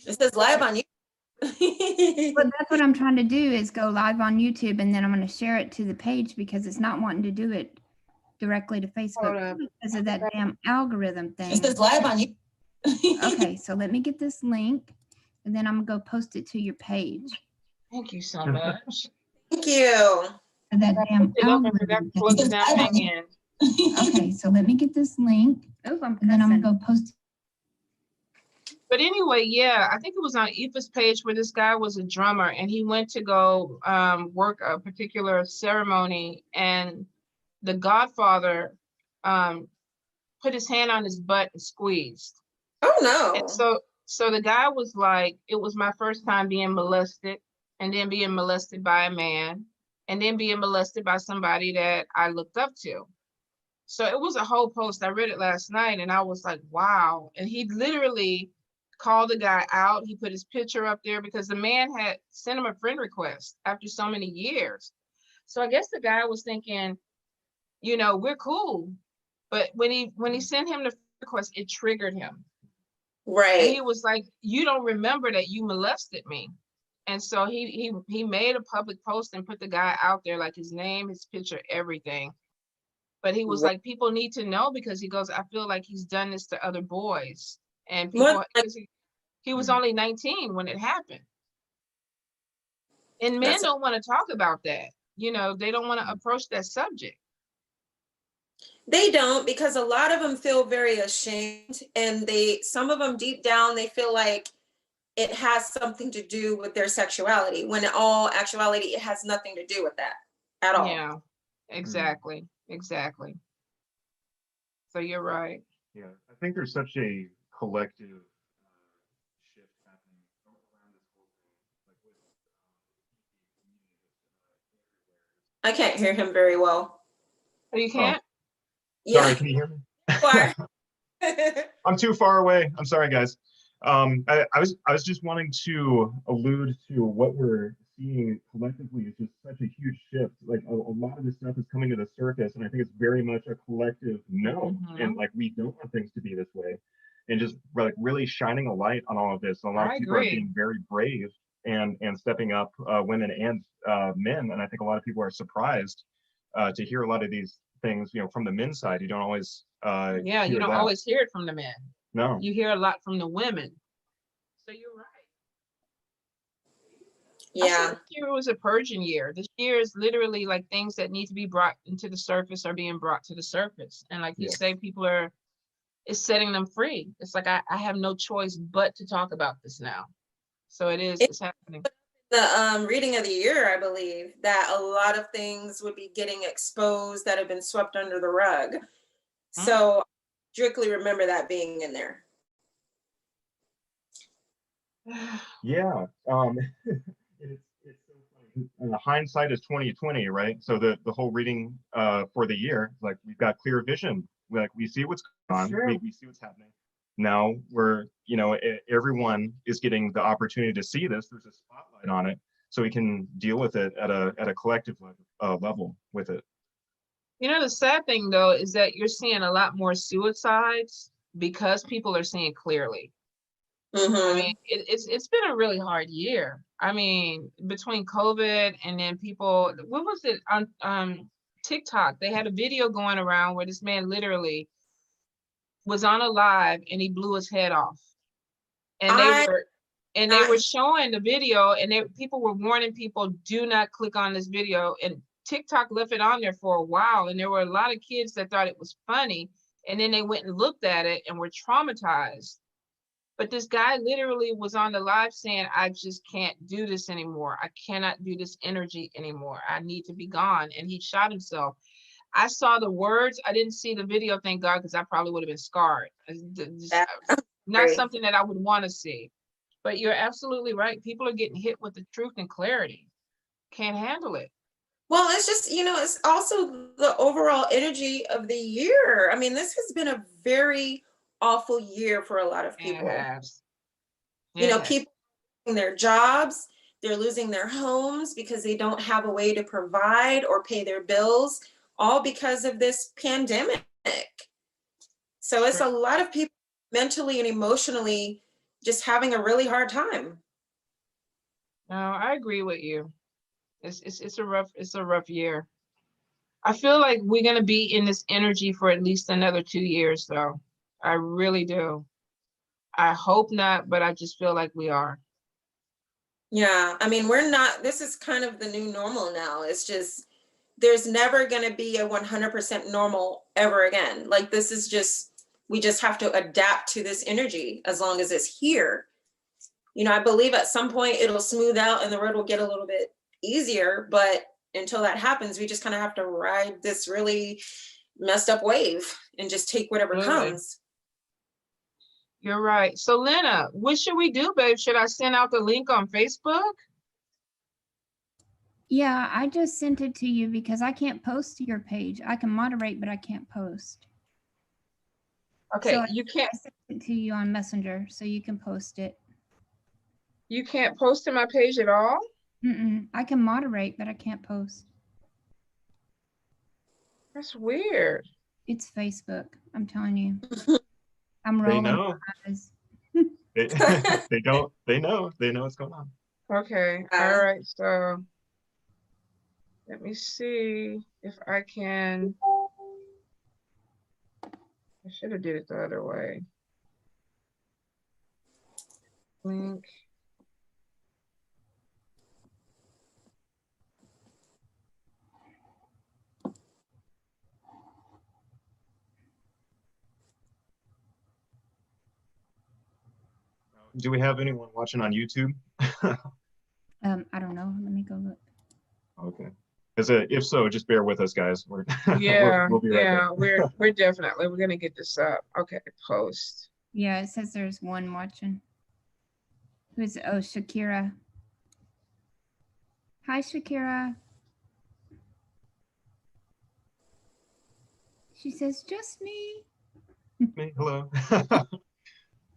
It says live on YouTube. But that's what I'm trying to do is go live on YouTube, and then I'm going to share it to the page because it's not wanting to do it directly to Facebook because of that damn algorithm thing. It says live on YouTube. Okay, so let me get this link, and then I'm going to go post it to your page. Thank you so much. Thank you. That damn algorithm thing. Okay, so let me get this link, and then I'm going to go post it. But anyway, yeah, I think it was on Aoife's page where this guy was a drummer and he went to go work a particular ceremony, and the godfather put his hand on his butt and squeezed. Oh no. And so the guy was like, it was my first time being molested, and then being molested by a man, and then being molested by somebody that I looked up to. So it was a whole post. I read it last night and I was like, wow. And he literally called the guy out. He put his picture up there because the man had sent him a friend request after so many years. So I guess the guy was thinking, you know, we're cool. But when he sent him the friend request, it triggered him. Right. And he was like, you don't remember that you molested me. And so he made a public post and put the guy out there, like his name, his picture, everything. But he was like, people need to know, because he goes, I feel like he's done this to other boys. And people, he was only 19 when it happened. And men don't want to talk about that. You know, they don't want to approach that subject. They don't, because a lot of them feel very ashamed, and some of them deep down, they feel like it has something to do with their sexuality, when in all actuality, it has nothing to do with that at all. Yeah, exactly. Exactly. So you're right. Yeah, I think there's such a collective shift happening around this whole thing. I can't hear him very well. Oh, you can't? Oh. Sorry, can you hear me? I'm too far away. I'm sorry, guys. I was just wanting to allude to what we're seeing collectively is just such a huge shift. Like a lot of this stuff is coming to the surface, and I think it's very much a collective no. And like, we don't want things to be this way, and just like really shining a light on all of this. And a lot of people are being very brave and stepping up, women and men. And I think a lot of people are surprised to hear a lot of these things, you know, from the men's side. You don't always yeah, you don't always hear it from the men. No, you hear a lot from the women. So you're right. Yeah, this year was a purging year. This year is literally like things that need to be brought into the surface are being brought to the surface. And like you say, people it's setting them free. It's like, I have no choice but to talk about this now. So it's happening. The reading of the year, I believe, that a lot of things would be getting exposed that have been swept under the rug. So strictly remember that being in there. Yeah. It's so funny. Hindsight is 20/20, right? So the whole reading for the year, like, we've got clear vision. We see what's going on. Sure. We see what's happening. Now we're, you know, everyone is getting the opportunity to see this. There's a spotlight on it, so we can deal with it at a collective level with it. You know, the sad thing though is that you're seeing a lot more suicides because people are seeing clearly. I mean, it's been a really hard year. I mean, between COVID and then people, what was it on TikTok? They had a video going around where this man literally was on a live and he blew his head off. And they were showing the video, and people were warning people, do not click on this video. And TikTok left it on there for a while, and there were a lot of kids that thought it was funny, and then they went and looked at it and were traumatized. But this guy literally was on the live saying, I just can't do this anymore. I cannot do this energy anymore. I need to be gone. And he shot himself. I saw the words. I didn't see the video, thank God, because I probably would have been scarred. Not something that I would want to see. But you're absolutely right. People are getting hit with the truth and clarity. Can't handle it. Well, it's just, you know, it's also the overall energy of the year. I mean, this has been a very awful year for a lot of people. You know, people losing their jobs, they're losing their homes because they don't have a way to provide or pay their bills, all because of this pandemic. So it's a lot of people mentally and emotionally just having a really hard time. No, I agree with you. It's a rough year. I feel like we're gonna be in this energy for at least another 2 years though. I really do. I hope not, but I just feel like we are. Yeah, I mean, this is kind of the new normal now. It's just, there's never going to be a 100% normal ever again. Like, this is just, we just have to adapt to this energy as long as it's here. You know, I believe at some point it'll smooth out and the road will get a little bit easier, but until that happens, we just kind of have to ride this really messed up wave and just take whatever comes. You're right. So Lynna, what should we do, babe? Should I send out the link on Facebook? Yeah, I just sent it to you because I can't post to your page. I can moderate, but I can't post. Okay, so you can't. I sent it to you on Messenger, so you can post it. You can't post to my page at all? I can moderate, but I can't post. That's weird. It's Facebook. I'm telling you. I'm rolling. They know. They don't. They know. They know what's going on. Okay. All right. So let me see if I can. I should have did it the other way. Link. Do we have anyone watching on YouTube? I don't know. Let me go look. Okay. Because if so, just bear with us, guys. We'll be right yeah, back. we're definitely gonna get this up. Okay, post. Yeah, it says there's one watching. Who's Shakira? Hi, Shakira. She says, just me. Me, hello.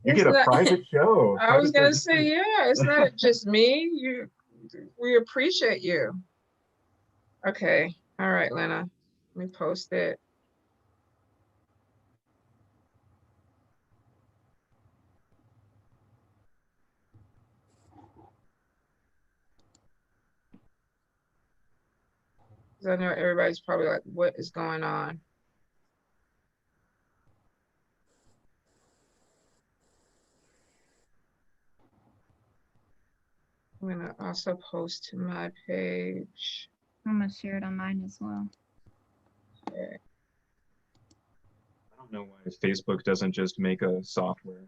You get a private show. I was gonna say, yeah, it's not just me. We appreciate you. Okay, all right, Lynna. Let me post it. I know everybody's probably like, what is going on? I'm gonna also post to my page. I'm gonna share it on mine as well. Okay. I don't know why Facebook doesn't just make a software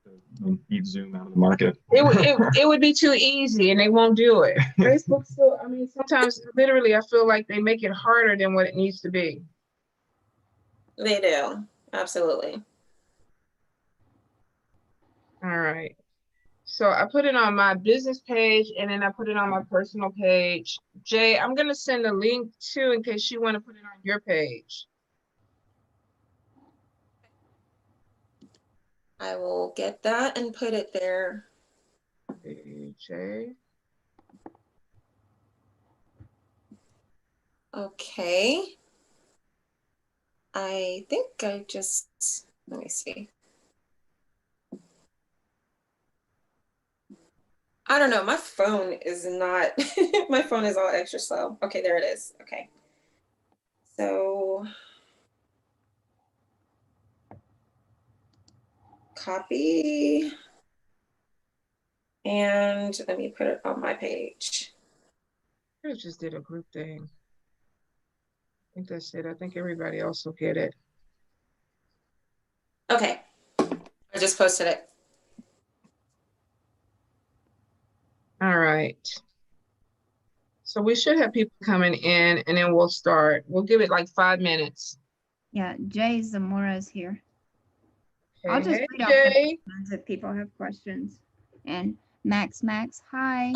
to beat Zoom out of the market. It would be too easy and they won't do it. Facebook still, I mean, sometimes literally I feel like they make it harder than what it needs to be. They do. Absolutely. All right. So I put it on my business page and then I put it on my personal page. Jay, I'm going to send a link too in case you want to put it on your page. I will get that and put it there. Jay. Okay. I think I just, let me see. I don't know, my phone is not, my phone is all extra slow. Okay, there it is. Okay. So, copy. And let me put it on my page. I just did a group thing. I think that's it. I think everybody else will get it. Okay. I just posted it. All right. So we should have people coming in and then we'll start. We'll give it like 5 minutes. Yeah, Jay Zamora is here. Okay. I'll just hey, read Jay. off if people have questions. And Max, hi.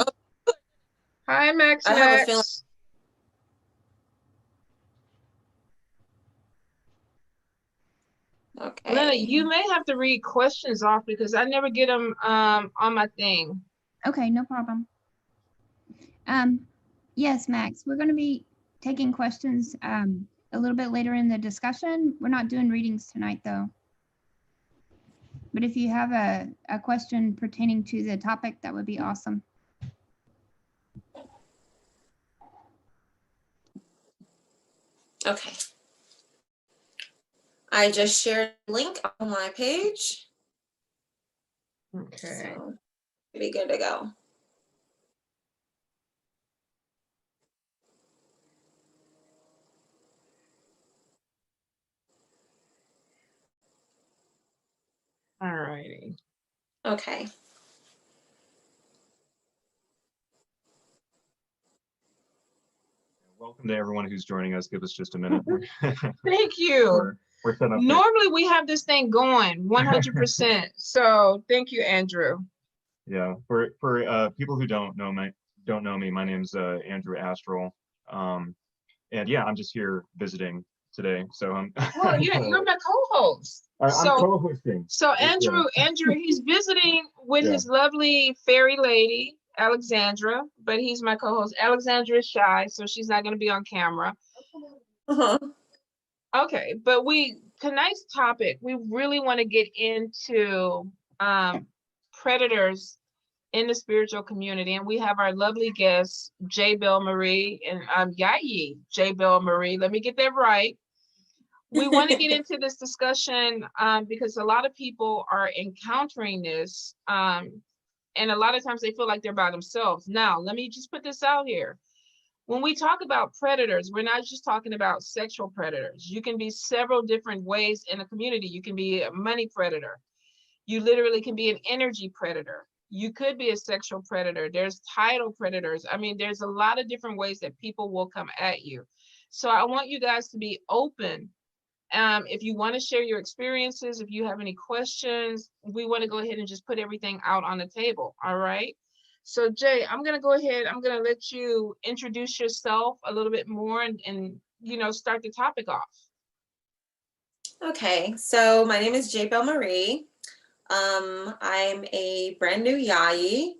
Hi, Max. I have a feeling. Okay. Lynna, you may have to read questions off because I never get them on my thing. Okay, no problem. Yes, Max, we're going to be taking questions a little bit later in the discussion. We're not doing readings tonight, though. But if you have a question pertaining to the topic, that would be awesome. Okay. I just shared a link on my page. Okay. So be good to go. All righty. Okay. Welcome to everyone who's joining us. Give us just a minute. Thank you. We're set up. Normally we have this thing going 100%. So thank you, Andrew. Yeah. For people who don't know me, my name's Andrew Astral. And yeah, I'm just here visiting today. So Well, yeah, you're my co-host. I'm co-hosting. So Andrew, he's visiting with his lovely fairy lady, Alexandra, but he's my co-host. Alexandra is shy, so she's not going to be on camera. Okay, but tonight's topic, we really want to get into predators in the spiritual community, and we have our lovely guest, J. Belle Marie, and Yayi J. Belle Marie. Let me get that right. We want to get into this discussion because a lot of people are encountering this, and a lot of times they feel like they're by themselves. Now, let me just put this out here. When we talk about predators, we're not just talking about sexual predators. You can be several different ways in a community. You can be a money predator. You literally can be an energy predator. You could be a sexual predator. There's title predators. I mean, there's a lot of different ways that people will come at you. So I want you guys to be open. If you want to share your experiences, if you have any questions, we want to go ahead and just put everything out on the table. All right. So Jay, I'm going to go ahead. I'm going to let you introduce yourself a little bit more and start the topic off. Okay. So my name is J. Belle Marie. I'm a brand new Yayi.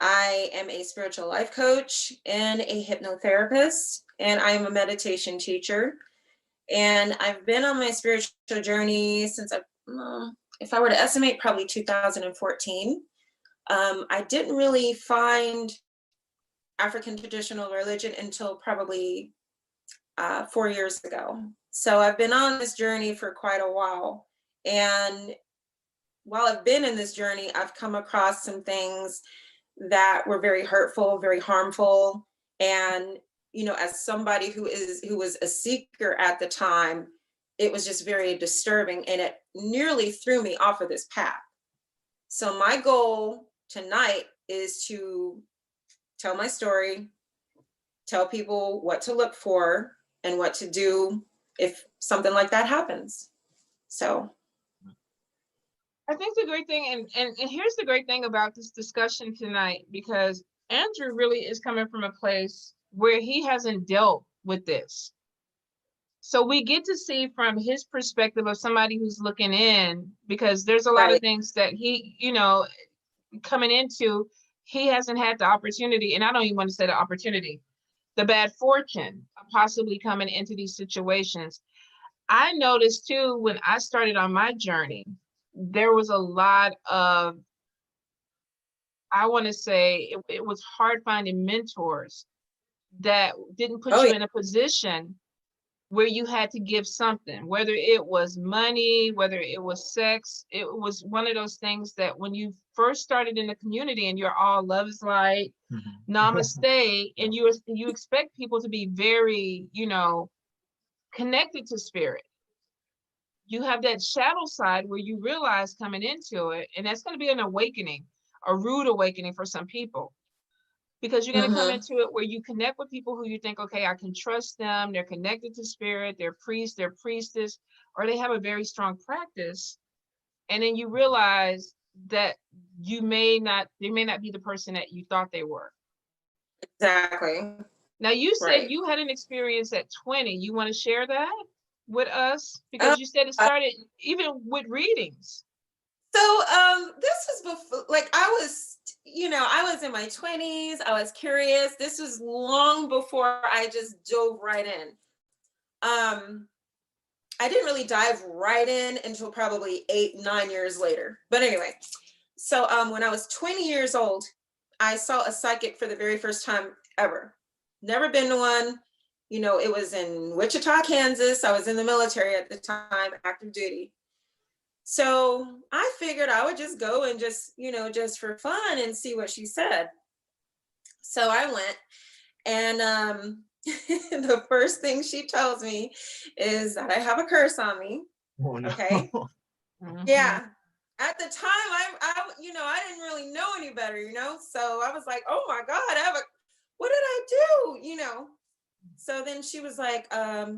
I am a spiritual life coach and a hypnotherapist, and I'm a meditation teacher. And I've been on my spiritual journey since if I were to estimate, probably 2014. I didn't really find African traditional religion until probably 4 years ago. So I've been on this journey for quite a while. And while I've been in this journey, I've come across some things that were very hurtful, very harmful. And, as somebody who was a seeker at the time, it was just very disturbing, and it nearly threw me off of this path. So my goal tonight is to tell my story, tell people what to look for and what to do if something like that happens. So I think the great thing, and here's the great thing about this discussion tonight, because Andrew really is coming from a place where he hasn't dealt with this. So we get to see from his perspective of somebody who's looking in, because there's a lot of things that he, coming into, he hasn't had the opportunity, and I don't even want to say the opportunity, the bad fortune of possibly coming into these situations. I noticed too, when I started on my journey, there was a lot of, I want to say, it was hard finding mentors that didn't put you in a position where you had to give something, whether it was money, whether it was sex. It was one of those things that when you first started in the community and you're all love is light, namaste, and you expect people to be very, connected to spirit. You have that shadow side where you realize coming into it, and that's going to be an awakening, a rude awakening for some people, because you're going to come into it where you connect with people who you think, okay, I can trust them. They're connected to spirit, they're priest, they're priestess, or they have a very strong practice. And then you realize that they may not be the person that you thought they were. Exactly. Now you said you had an experience at 20. You want to share that with us? Because you said it started even with readings. So this was before, like I was in my 20s. I was curious. This was long before I just dove right in. I didn't really dive right in until probably 8-9 years later. But anyway, so when I was 20 years old, I saw a psychic for the very first time ever. Never been to one. You know, it was in Wichita, Kansas. I was in the military at the time, active duty. So I figured I would just go and just, you know, just for fun and see what she said. So I went, and the first thing she tells me is that I have a curse on me. Oh, no. Okay. Yeah. At the time, I, you know, I didn't really know any better, you know? So I was like, oh my God, what did I do? You know? So then she was like,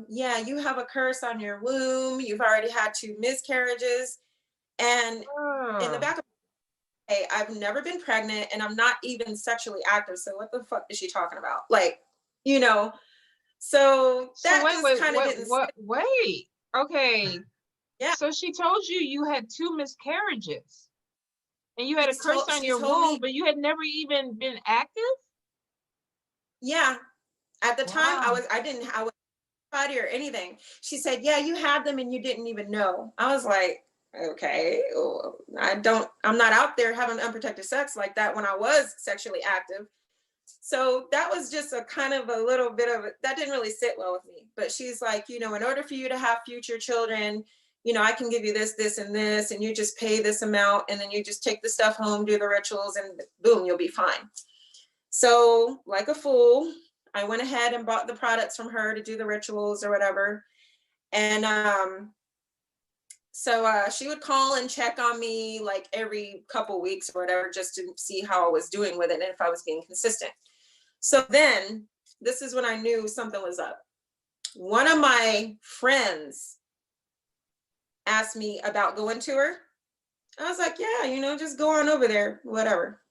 yeah, you have a curse on your womb. You've already had 2 miscarriages. And in the back of my head, I've never been pregnant, and I'm not even sexually active. So what the fuck is she talking about? Like, you know, so that just kind of didn't wait. Okay. Yeah. So she told you you had 2 miscarriages and you had a curse on your womb, but you had never even been active? Yeah. At the time, I wasn't body or anything. She said, yeah, you had them and you didn't even know. I was like, okay, I'm not out there having unprotected sex like that when I was sexually active. So that was just a kind of a little bit of that didn't really sit well with me. But she's like, you know, in order for you to have future children, you know, I can give you this, this, and this, and you just pay this amount, and then you just take the stuff home, do the rituals, and boom, you'll be fine. So like a fool, I went ahead and bought the products from her to do the rituals or whatever. And so she would call and check on me like every couple weeks or whatever, just to see how I was doing with it and if I was being consistent. So then this is when I knew something was up. One of my friends asked me about going to her. I was like, yeah, you know, just go on over there, whatever.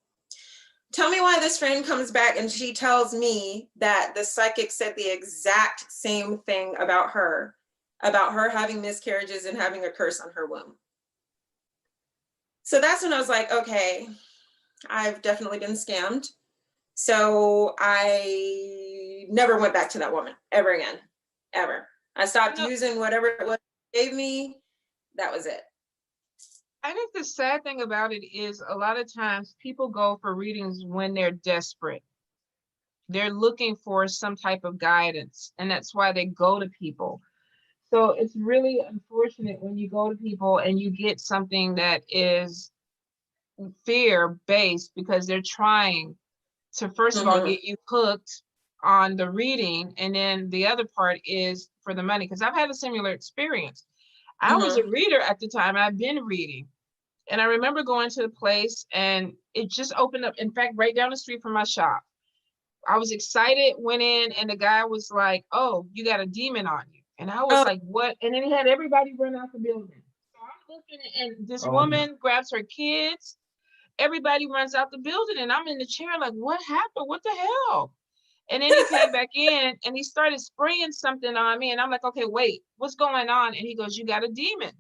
Tell me why this friend comes back and she tells me that the psychic said the exact same thing about her having miscarriages and having a curse on her womb. So that's when I was like, okay, I've definitely been scammed. So I never went back to that woman ever again, ever. I stopped using whatever it was she gave me. That was it. I think the sad thing about it is a lot of times people go for readings when they're desperate. They're looking for some type of guidance, and that's why they go to people. So it's really unfortunate when you go to people and you get something that is fear-based, because they're trying to, first of all, get you hooked on the reading, and then the other part is for the money. Because I've had a similar experience. I was a reader at the time. I've been reading. And I remember going to the place and it just opened up. In fact, right down the street from my shop. I was excited, went in, and the guy was like, oh, you got a demon on you. And I was like, what? And then he had everybody run out the building. So I'm looking, and this woman grabs her kids. Everybody runs out the building, and I'm in the chair like, what happened? What the hell? And then he came back in and he started spraying something on me. And I'm like, okay, wait, what's going on? And he goes, you got a demon.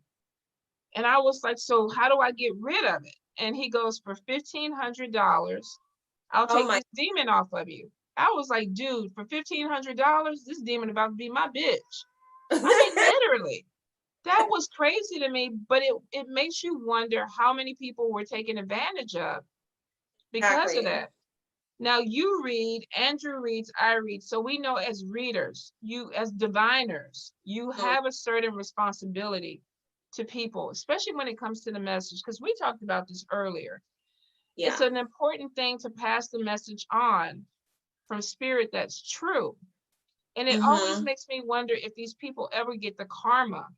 And I was like, so how do I get rid of it? And he goes, for $1,500, I'll take this demon off of you. I was like, dude, for $1,500, this demon about to be my bitch. I mean, literally. That was crazy to me, but it makes you wonder how many people were taken advantage of because of that. Now you read, Andrew reads, I read. So we know as readers, you as diviners, you have a certain responsibility to people, especially when it comes to the message, because we talked about this earlier. Yeah. It's an important thing to pass the message on from spirit that's true. And it always makes me wonder if these people ever get the karma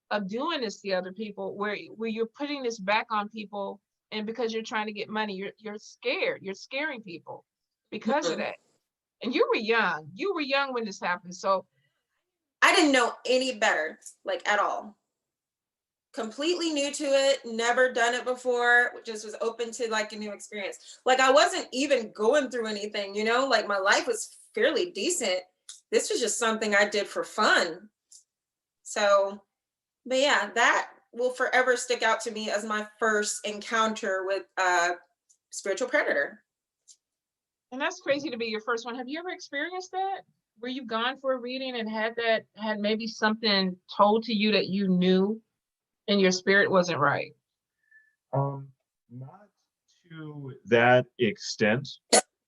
of doing this to other people, where you're putting this back on people, and because you're trying to get money, you're scared. You're scaring people because of that. And you were young when this happened. So I didn't know any better, like at all. Completely new to it, never done it before, just was open to like a new experience. Like I wasn't even going through anything, you know, like my life was fairly decent. This was just something I did for fun. So, but yeah, that will forever stick out to me as my first encounter with a spiritual predator. And that's crazy to be your first one. Have you ever experienced that? where you've gone for a reading and had maybe something told to you that you knew and your spirit wasn't right? Not to that extent.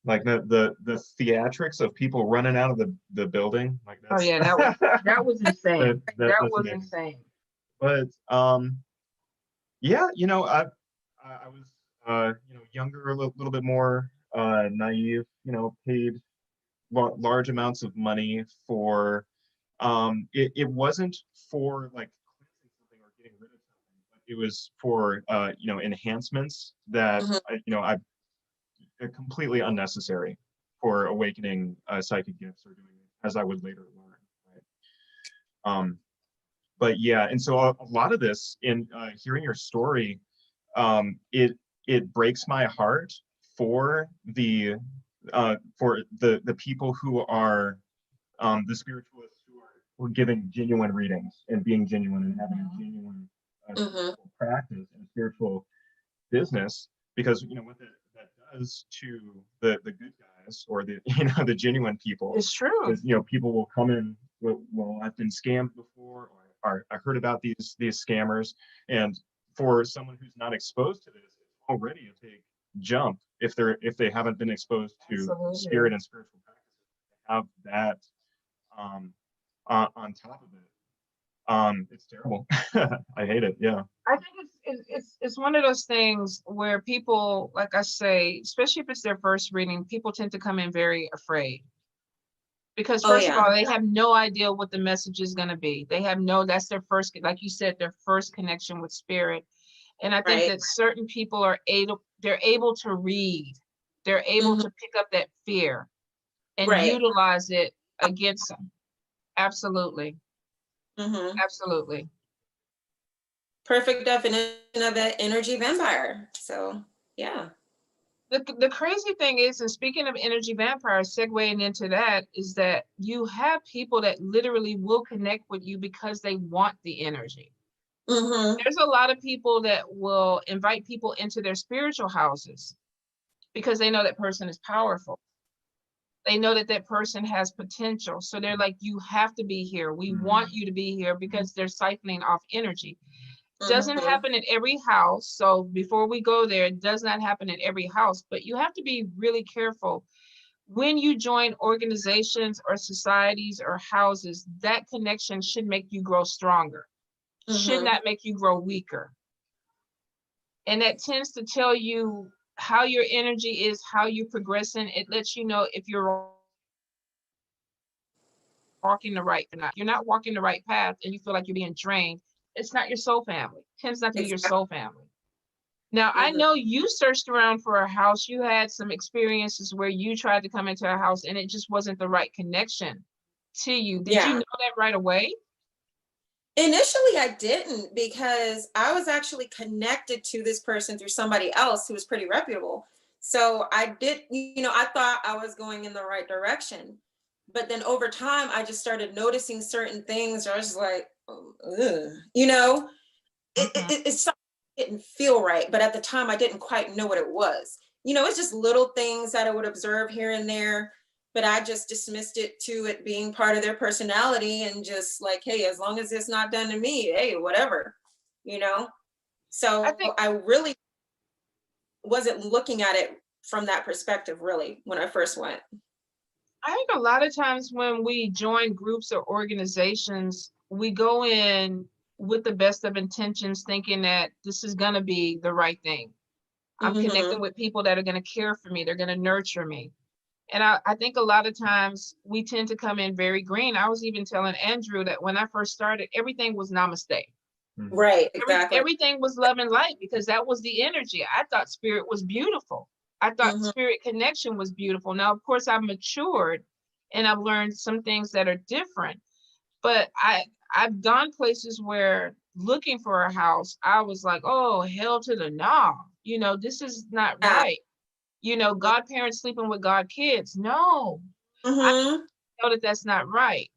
Like the theatrics of people running out of the building. Like that's, oh yeah, that was insane. That was insane. But yeah, you know, I was you know, younger, a little bit more naive, you know, paid large amounts of money for it wasn't for like cleansing something or getting rid of something, but it was for you know, enhancements that you know, I completely unnecessary for awakening psychic gifts or doing it, as I would later learn, right? But yeah, and so a lot of this, in hearing your story, it breaks my heart for the people who are the spiritualists who are giving genuine readings and being genuine and having a genuine spiritual practice and spiritual business, because you know what that does to the good guys, or the, you know, the genuine people. It's true. Is, you know, people will come in, well, I've been scammed before, or I heard about these scammers, and for someone who's not exposed to this, it's already a big jump if they haven't been exposed to spirit and spiritual practices. Have that on top of it. It's terrible. I hate it. Yeah. I think it's one of those things where people, like I say, especially if it's their first reading, people tend to come in very afraid. Because first of all, they have no idea what the message is going to be. They have that's their first, like you said, their first connection with spirit. And I think that certain people they're able to read. They're able to pick up that fear and utilize it against them. Absolutely. Absolutely. Perfect definition of an energy vampire. So yeah. The crazy thing is, and speaking of energy vampires, segueing into that, is that you have people that literally will connect with you because they want the energy. There's a lot of people that will invite people into their spiritual houses because they know that person is powerful. They know that person has potential. So they're like, you have to be here. We want you to be here, because they're siphoning off energy. Doesn't happen at every house. So before we go there, it does not happen at every house, but you have to be really careful when you join organizations or societies or houses. That connection should make you grow stronger, should not make you grow weaker. And that tends to tell you how your energy is, how you're progressing. It lets you know if you're walking the right or not. You're not walking the right path and you feel like you're being drained. It's not your soul family. It tends not to be your soul family. Now, I know you searched around for a house. You had some experiences where you tried to come into a house and it just wasn't the right connection to you. Did you know that right away? Initially, I didn't, because I was actually connected to this person through somebody else who was pretty reputable. So I did, you know, I thought I was going in the right direction. But then over time, I just started noticing certain things where I was like, you know, it's something that didn't feel right. But at the time, I didn't quite know what it was. You know, it's just little things that I would observe here and there, but I just dismissed it to it being part of their personality, and just like, hey, as long as it's not done to me, hey, whatever, you know? So I really wasn't looking at it from that perspective, really, when I first went. I think a lot of times when we join groups or organizations, we go in with the best of intentions, thinking that this is going to be the right thing. I'm connecting with people that are going to care for me. They're going to nurture me. And I think a lot of times we tend to come in very green. I was even telling Andrew that when I first started, everything was namaste. Right, exactly. Everything was love and light, because that was the energy. I thought spirit was beautiful. I thought spirit connection was beautiful. Now, of course, I've matured and I've learned some things that are different. But I've gone places where looking for a house, I was like, oh, hell to the no. You know, this is not right. You know, godparents sleeping with god kids. No, I know that that's not right.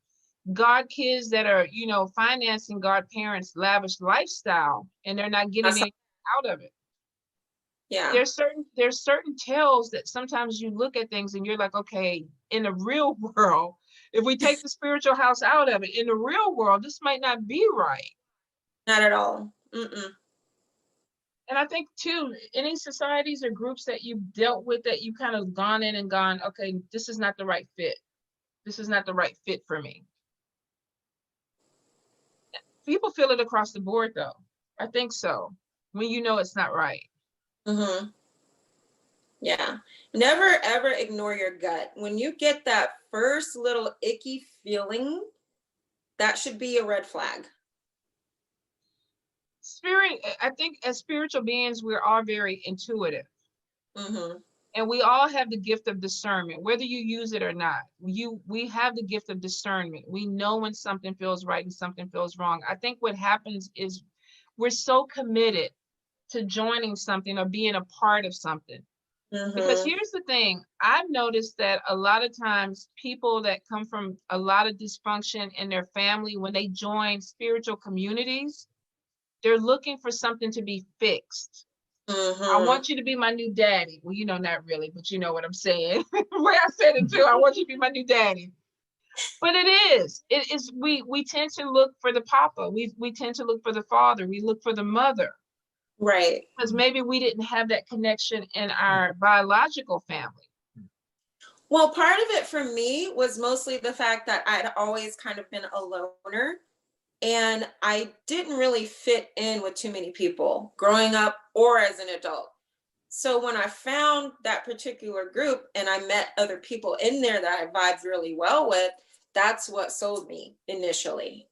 God kids that are, you know, financing godparents' lavish lifestyle, and they're not getting anything out of it. Yeah. There's certain tales that sometimes you look at things and you're like, okay, in the real world, If we take the spiritual house out of it, in the real world, this might not be right. Not at all. Mm-mm. And I think too, any societies or groups that you've dealt with that you kind of gone in and gone, okay, this is not the right fit. This is not the right fit for me. People feel it across the board though. I think so. When you know it's not right. Mm-hmm. Yeah. Never ever ignore your gut. When you get that first little icky feeling, that should be a red flag. Spirit, I think as spiritual beings, we're all very intuitive. Mm-hmm. And we all have the gift of discernment, whether you use it or not. We have the gift of discernment. We know when something feels right and something feels wrong. I think what happens is we're so committed to joining something or being a part of something. Mm-hmm. Because here's the thing, I've noticed that a lot of times people that come from a lot of dysfunction in their family, when they join spiritual communities, they're looking for something to be fixed. Mm-hmm. I want you to be my new daddy. Well, you know, not really, but you know what I'm saying. The way I said it too, I want you to be my new daddy. But it is, we tend to look for the papa. We tend to look for the father. We look for the mother. Right. Because maybe we didn't have that connection in our biological family. Well, part of it for me was mostly the fact that I'd always kind of been a loner. And I didn't really fit in with too many people growing up or as an adult. So when I found that particular group and I met other people in there that I vibed really well with, that's what sold me initially.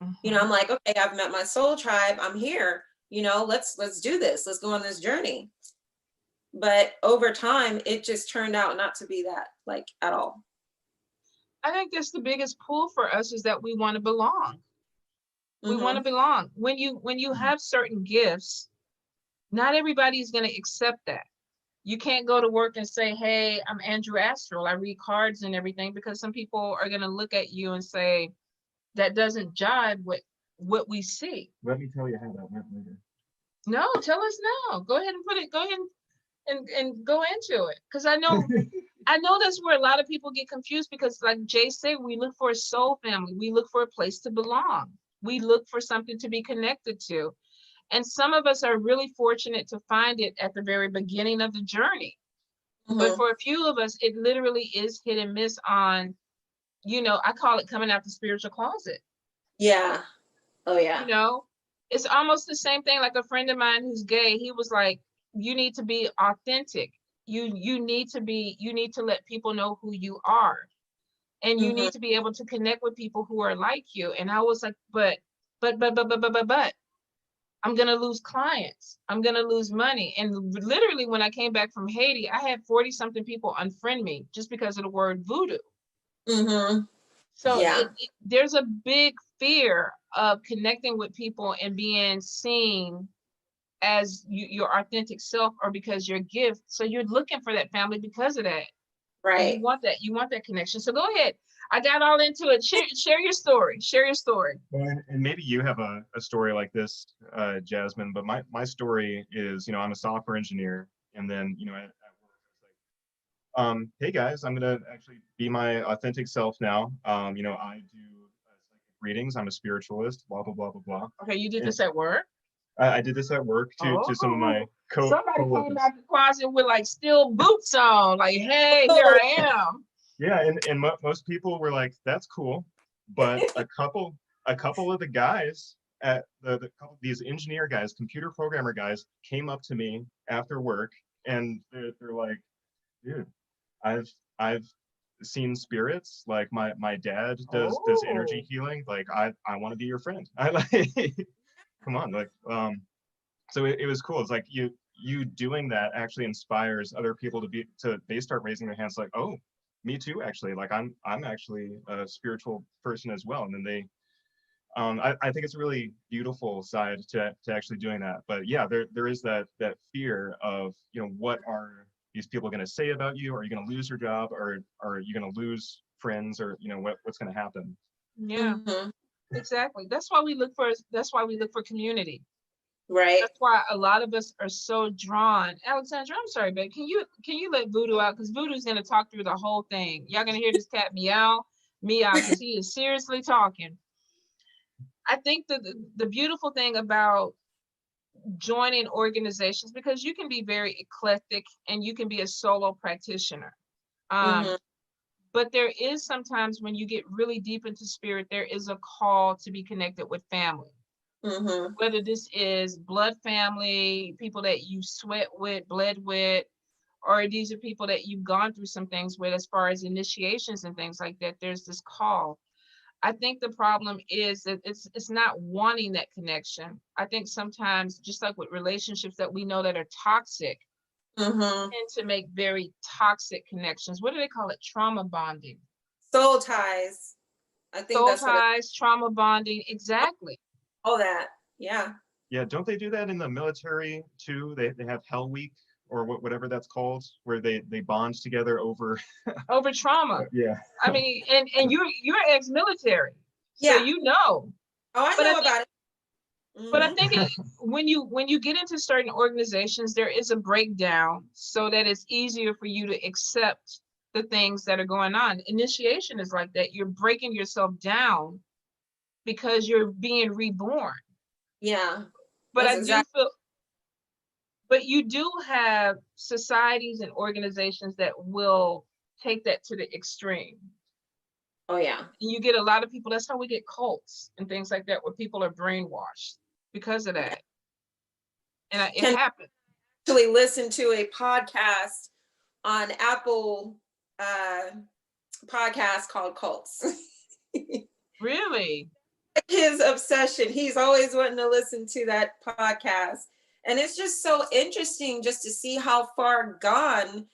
Mm-hmm. You know, I'm like, okay, I've met my soul tribe. I'm here. You know, let's do this. Let's go on this journey. But over time, it just turned out not to be that, like, at all. I think that's the biggest pull for us, is that we want to belong. We want to belong. When you have certain gifts, not everybody is going to accept that. You can't go to work and say, hey, I'm Andrew Astral, I read cards and everything, because some people are going to look at you and say, that doesn't jive with what we see. Let me tell you how that went later. No, tell us now. Go ahead and go into it. Because I know that's where a lot of people get confused, because like Jay said, we look for a soul family. We look for a place to belong. We look for something to be connected to. And some of us are really fortunate to find it at the very beginning of the journey. Mm-hmm. But for a few of us, it literally is hit and miss on, you know, I call it coming out the spiritual closet. Yeah. Oh, yeah. You know, it's almost the same thing. Like a friend of mine who's gay, he was like, you need to be authentic. You need to let people know who you are. And you need to be able to connect with people who are like you. And I was like, but I'm going to lose clients. I'm going to lose money. And literally when I came back from Haiti, I had 40 something people unfriend me just because of the word voodoo. Mm-hmm. So yeah. There's a big fear of connecting with people and being seen as your authentic self, or because your gift. So you're looking for that family because of that. Right. You want that connection. So go ahead. I got all into it. Share your story. Share your story. And maybe you have a story like this, Jasmine, but my story is, you know, I'm a software engineer, and then, you know, at work, I was like, hey guys, I'm going to actually be my authentic self now. You know, I do psychic readings. I'm a spiritualist, blah, blah, blah, blah, blah. Okay, you did this at work? I did this at work to some of my Somebody came out the closet with like steel boots on, like, hey, here I am. Yeah, and most people were like, that's cool. But a couple of the guys at these engineer guys, computer programmer guys, came up to me after work, and they're like, dude, I've seen spirits. Like my dad does energy healing. Like I want to be your friend. I like come on, like so it was cool. It's like you doing that actually inspires other people they start raising their hands, like, oh, me too, actually. Like I'm actually a spiritual person as well. And then they I think it's a really beautiful side to actually doing that. But yeah, there is that fear of, you know, what are these people going to say about you? Are you going to lose your job, or are you going to lose friends, or, you know, what's going to happen? Yeah. Exactly. That's why we look for community. Right. That's why a lot of us are so drawn. Alexandra, I'm sorry, babe. Can you let Voodoo out? Because Voodoo's gonna talk through the whole thing. Y'all gonna hear this cat meow. me out because he is seriously talking. I think that the beautiful thing about joining organizations, because you can be very eclectic and you can be a solo practitioner. But there is sometimes when you get really deep into spirit, there is a call to be connected with family. Whether this is blood family, people that you sweat with, bled with, or these are people that you've gone through some things with as far as initiations and things like that, there's this call. I think the problem is that it's not wanting that connection. I think sometimes, just like with relationships that we know that are toxic, tend to make very toxic connections. What do they call it? Trauma bonding. Soul ties. I think soul that's ties, trauma bonding, exactly. All that, yeah. Yeah, don't they do that in the military too? They have Hell Week or whatever that's called, where they bond together over over trauma. Yeah. I mean, and you're ex-military, so yeah. you know. Oh, I know about it. But I think when you get into certain organizations, there is a breakdown so that it's easier for you to accept the things that are going on. Initiation is like that. You're breaking yourself down because you're being reborn. Yeah. But I do feel, but you do have societies and organizations that will take that to the extreme. Oh yeah. And you get a lot of people, that's how we get cults and things like that, where people are brainwashed because of that. And it happens. Actually listen to a podcast on Apple podcast called Cults. Really? His obsession. He's always wanting to listen to that podcast. And it's just so interesting just to see how far gone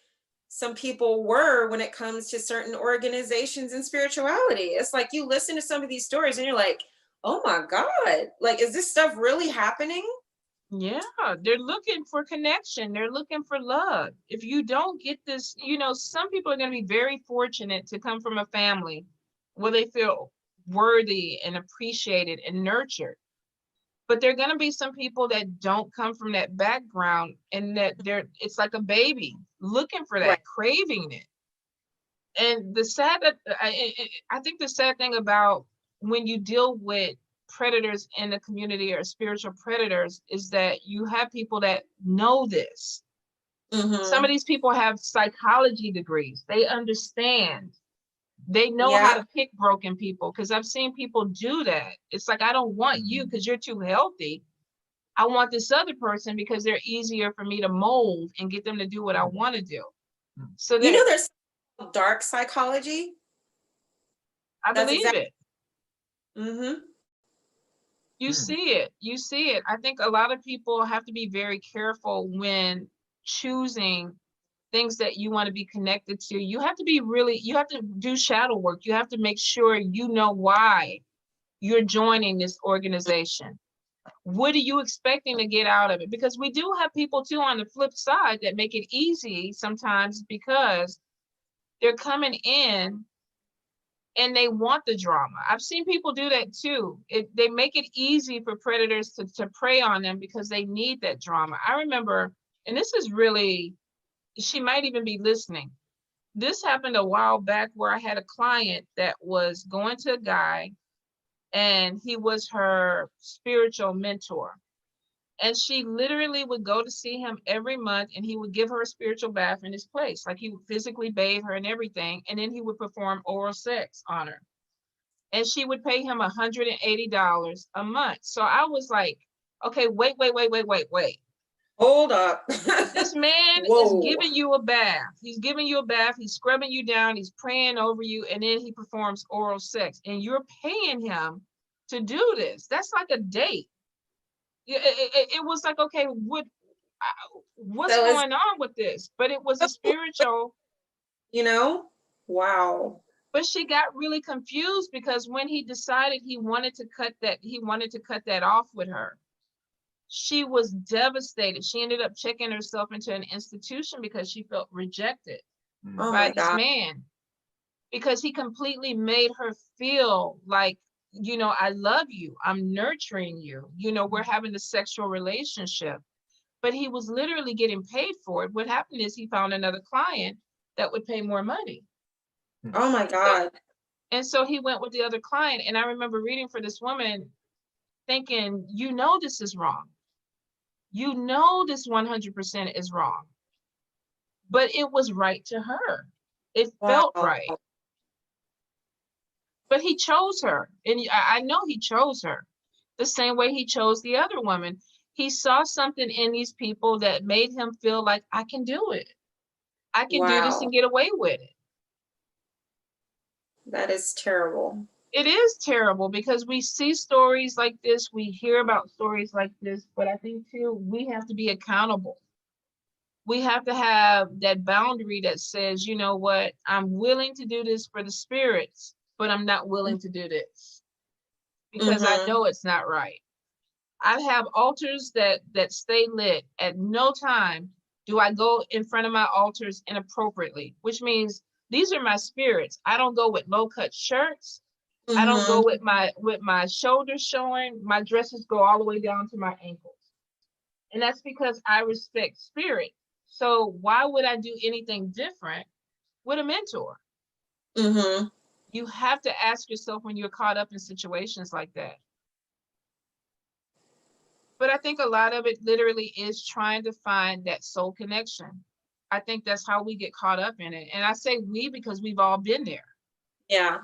some people were when it comes to certain organizations and spirituality. It's like you listen to some of these stories and you're like, oh my God, like, is this stuff really happening? Yeah, they're looking for connection. They're looking for love. If you don't get this, you know, some people are going to be very fortunate to come from a family where they feel worthy and appreciated and nurtured. But there are going to be some people that don't come from that background, and that it's like a baby looking for that, right, craving it. And the sad, I think the sad thing about when you deal with predators in the community or spiritual predators is that you have people that know this. Some of these people have psychology degrees. They understand. They know how to pick broken people, because I've seen people do that. It's like, I don't want you because you're too healthy. I want this other person because they're easier for me to mold and get them to do what I want to do. So you know, there's dark psychology. I believe it. You see it. You see it. I think a lot of people have to be very careful when choosing things that you want to be connected to. You have to be you have to do shadow work. You have to make sure you know why you're joining this organization. What are you expecting to get out of it? Because we do have people too on the flip side that make it easy sometimes because they're coming in and they want the drama. I've seen people do that too. They make it easy for predators to prey on them because they need that drama. I remember, and this is really, she might even be listening. This happened a while back where I had a client that was going to a guy, and he was her spiritual mentor. And she literally would go to see him every month, and he would give her a spiritual bath in his place. Like, he would physically bathe her and everything. And then he would perform oral sex on her. And she would pay him $180 a month. So I was like, okay, wait. Hold up. This man is giving you a bath. He's giving you a bath. He's scrubbing you down. He's praying over you. And then he performs oral sex. And you're paying him to do this. That's like a date. It was like, okay, what's going on with this? But it was a spiritual. You know? Wow. But she got really confused because when he decided he wanted to cut that off with her, she was devastated. She ended up checking herself into an institution because she felt rejected by this man, because he completely made her feel like, you know, I love you, I'm nurturing you, you know, we're having a sexual relationship. But he was literally getting paid for it. What happened is he found another client that would pay more money. Oh my God. And so he went with the other client. And I remember reading for this woman thinking, this is wrong. This 100% is wrong. But it was right to her. It felt right. But he chose her. And I know he chose her the same way he chose the other woman. He saw something in these people that made him feel like, I can do it. I can do this and get away with it. That is terrible. It is terrible because we see stories like this. We hear about stories like this. But I think, too, we have to be accountable. We have to have that boundary that says, you know what, I'm willing to do this for the spirits, but I'm not willing to do this because I know it's not right. I have altars that stay lit. At no time do I go in front of my altars inappropriately, which means these are my spirits. I don't go with low-cut shirts. I don't go with my shoulders showing. My dresses go all the way down to my ankles. And that's because I respect spirit. So why would I do anything different with a mentor? You have to ask yourself when you're caught up in situations like that. But I think a lot of it literally is trying to find that soul connection. I think that's how we get caught up in it. And I say we because we've all been there. Yeah.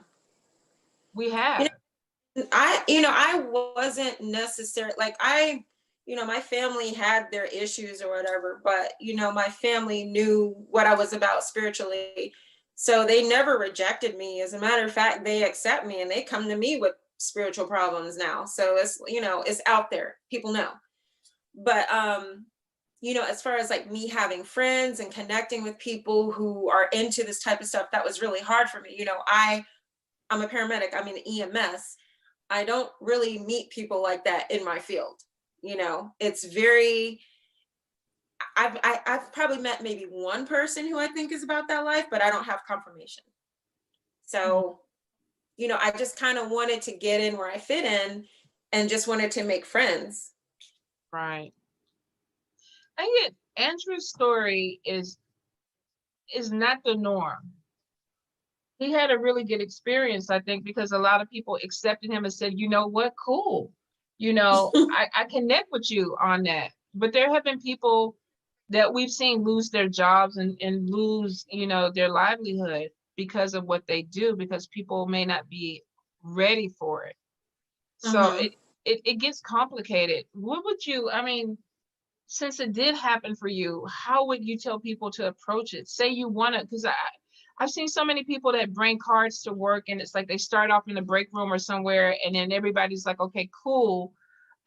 We have. I wasn't necessarily like my family had their issues or whatever, but my family knew what I was about spiritually. So they never rejected me. As a matter of fact, they accept me and they come to me with spiritual problems now. So it's, it's out there. People know. But as far as like me having friends and connecting with people who are into this type of stuff, that was really hard for me. I'm a paramedic, I'm in EMS. I don't really meet people like that in my field. It's very, I've probably met maybe one person who I think is about that life, but I don't have confirmation. So, I just kind of wanted to get in where I fit in and just wanted to make friends. Right. I get Andrew's story is not the norm. He had a really good experience, I think, because a lot of people accepted him and said, you know what, cool. I connect with you on that. But there have been people that we've seen lose their jobs and lose, their livelihood because of what they do, because people may not be ready for it. So it gets complicated. What would you, since it did happen for you, how would you tell people to approach it? Say you want to, because I've seen so many people that bring cards to work and it's like they start off in the break room or somewhere and then everybody's like, okay, cool,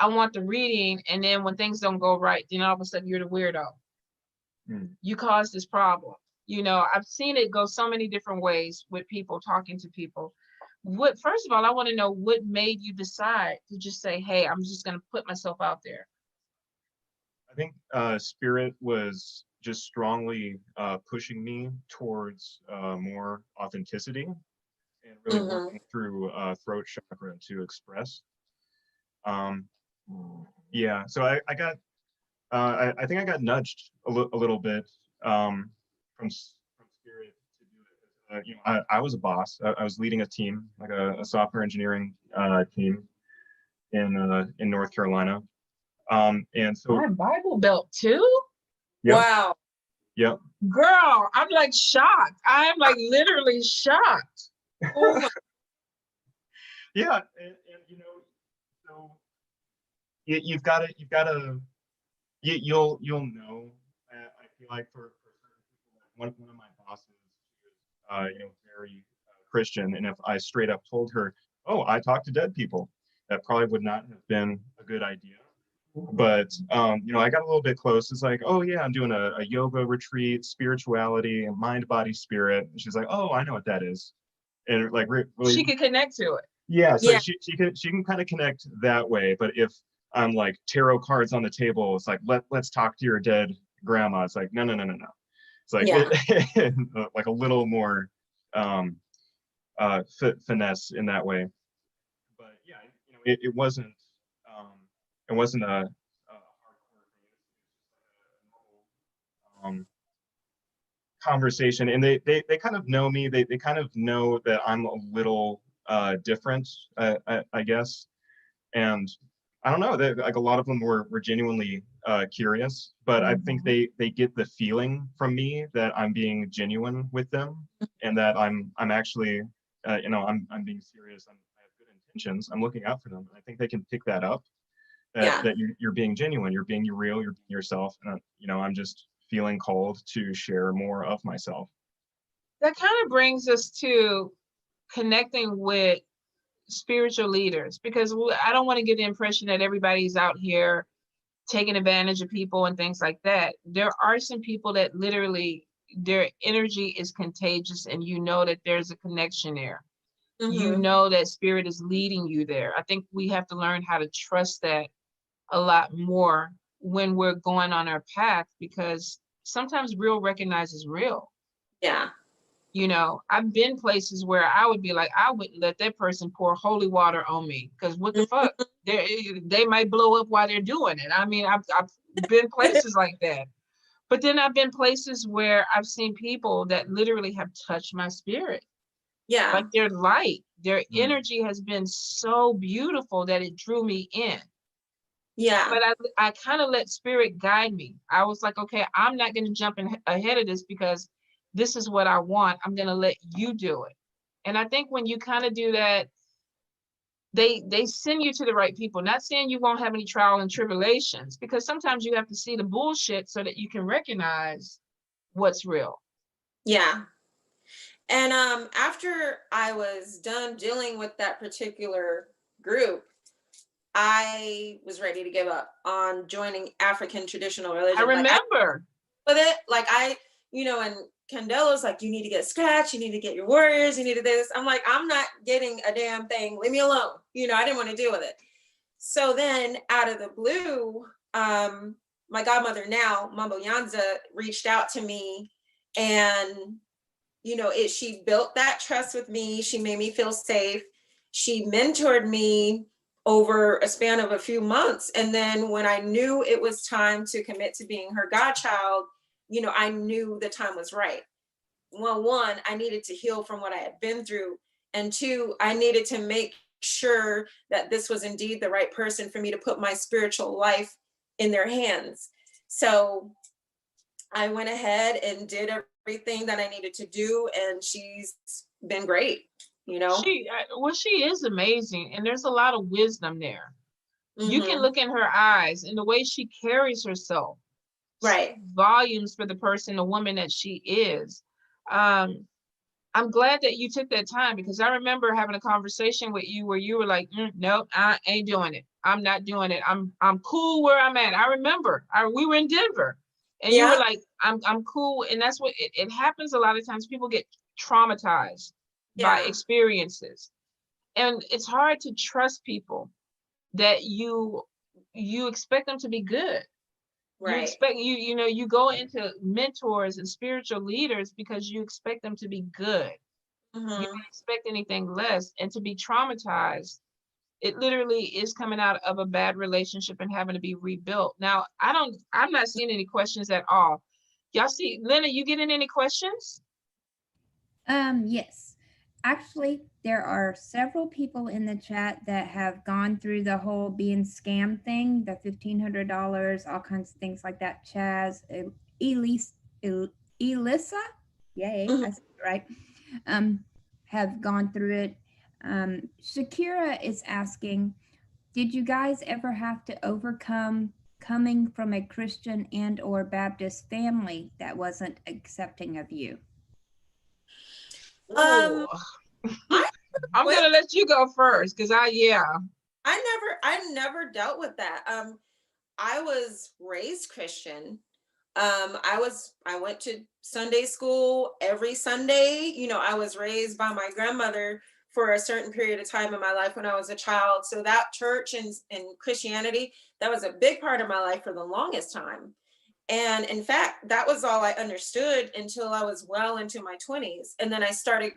I want the reading. And then when things don't go right, then all of a sudden you're the weirdo. You caused this problem. I've seen it go so many different ways with people talking to people. First of all, I want to know what made you decide to just say, hey, I'm just going to put myself out there. I think Spirit was just strongly pushing me towards more authenticity and really working through throat chakra to express. Yeah, so I got, I think I got nudged a little bit from Spirit to do it. I was a boss. I was leading a team, like a software engineering team in North Carolina. And so my Bible Belt too. Yep. Wow. Yep. Girl, I'm like shocked. I'm like literally shocked. Oh my. Yeah, and so you've got to you'll know. I feel like for certain people, one of my bosses is very Christian, and if I straight up told her, oh, I talk to dead people, that probably would not have been a good idea. But I got a little bit close. It's like, oh yeah, I'm doing a yoga retreat, spirituality, and mind, body, spirit. And she's like, oh, I know what that is, and like really, she can connect to it. Yeah, so she can kind of connect that way. But if I'm like tarot cards on the table, it's like let's talk to your dead grandma. It's like no. It's like like a little more finesse in that way. But yeah, it wasn't a hardcore thing. conversation, and they kind of know me. They kind of know that I'm a little different, I guess. And I don't know, like a lot of them were genuinely curious, but I think they get the feeling from me that I'm being genuine with them, and that I'm actually I'm being serious. I have good intentions. I'm looking out for them. And I think they can pick that up. That you're being genuine, you're being real, you're being yourself. And I'm just feeling called to share more of myself. That kind of brings us to connecting with spiritual leaders, because I don't want to give the impression that everybody's out here taking advantage of people and things like that. There are some people that literally their energy is contagious, and you know that there's a connection there. You know that spirit is leading you there. I think we have to learn how to trust that a lot more when we're going on our path, because sometimes real recognizes real. Yeah. I've been places where I would be like, I wouldn't let that person pour holy water on me, because what the fuck? They might blow up while they're doing it. I mean, I've been places like that. But then I've been places where I've seen people that literally have touched my spirit. Yeah. Like their light, their energy has been so beautiful that it drew me in. Yeah. But I kind of let spirit guide me. I was like, okay, I'm not going to jump ahead of this because this is what I want. I'm going to let you do it. And I think when you kind of do that, they send you to the right people. Not saying you won't have any trial and tribulations, because sometimes you have to see the bullshit so that you can recognize what's real. Yeah. And after I was done dealing with that particular group, I was ready to give up on joining African traditional religion. I remember. With it, like and Candelo's like, you need to get scratch, you need to get your warriors, you need to do this. I'm like, I'm not getting a damn thing. Leave me alone. I didn't want to deal with it. So then out of the blue, my godmother now, Mambo Yanza, reached out to me, and she built that trust with me. She made me feel safe. She mentored me over a span of a few months. And then when I knew it was time to commit to being her godchild, I knew the time was right. Well, one, I needed to heal from what I had been through. And two, I needed to make sure that this was indeed the right person for me to put my spiritual life in their hands. So I went ahead and did everything that I needed to do, and she's been great. She is amazing, and there's a lot of wisdom there. You can look in her eyes, and the way she carries herself, right, volumes for the person, the woman that she is. I'm glad that you took that time, because I remember having a conversation with you where you were like, nope, I ain't doing it. I'm not doing it. I'm cool where I'm at. I remember we were in Denver, and you were like, I'm cool. And that's what it happens a lot of times. People get traumatized by experiences, and it's hard to trust people that you expect them to be good. Right. You expect you go into mentors and spiritual leaders because you expect them to be good. You don't expect anything less. And to be traumatized, it literally is coming out of a bad relationship and having to be rebuilt. Now, I'm not seeing any questions at all. Y'all see, Lynna, you getting any questions? Yes. Actually, there are several people in the chat that have gone through the whole being scammed thing, the $1,500, all kinds of things like that. Chaz, Elissa, yay, I said it right, have gone through it. Shakira is asking, did you guys ever have to overcome coming from a Christian and or Baptist family that wasn't accepting of you? I'm gonna let you go first, because I never dealt with that. I was raised Christian. I went to Sunday school every Sunday. I was raised by my grandmother for a certain period of time in my life when I was a child. So that church and Christianity, that was a big part of my life for the longest time. And in fact, that was all I understood until I was well into my 20s. And then I started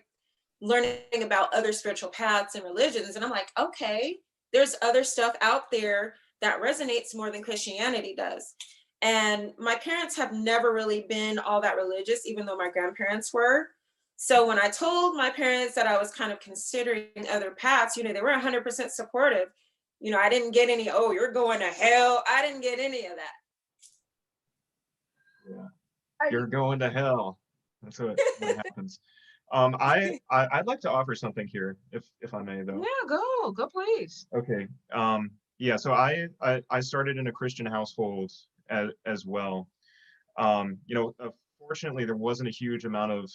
learning about other spiritual paths and religions. And I'm like, okay, there's other stuff out there that resonates more than Christianity does. And my parents have never really been all that religious, even though my grandparents were. So when I told my parents that I was kind of considering other paths, you know, they were 100% supportive. You know, I didn't get any, oh, you're going to hell. I didn't get any of that. Yeah, you're going to hell. That's what happens. I'd like to offer something here, if I may, though. Yeah, go please. Okay. Yeah, so I started in a Christian household as well. You know, fortunately, there wasn't a huge amount of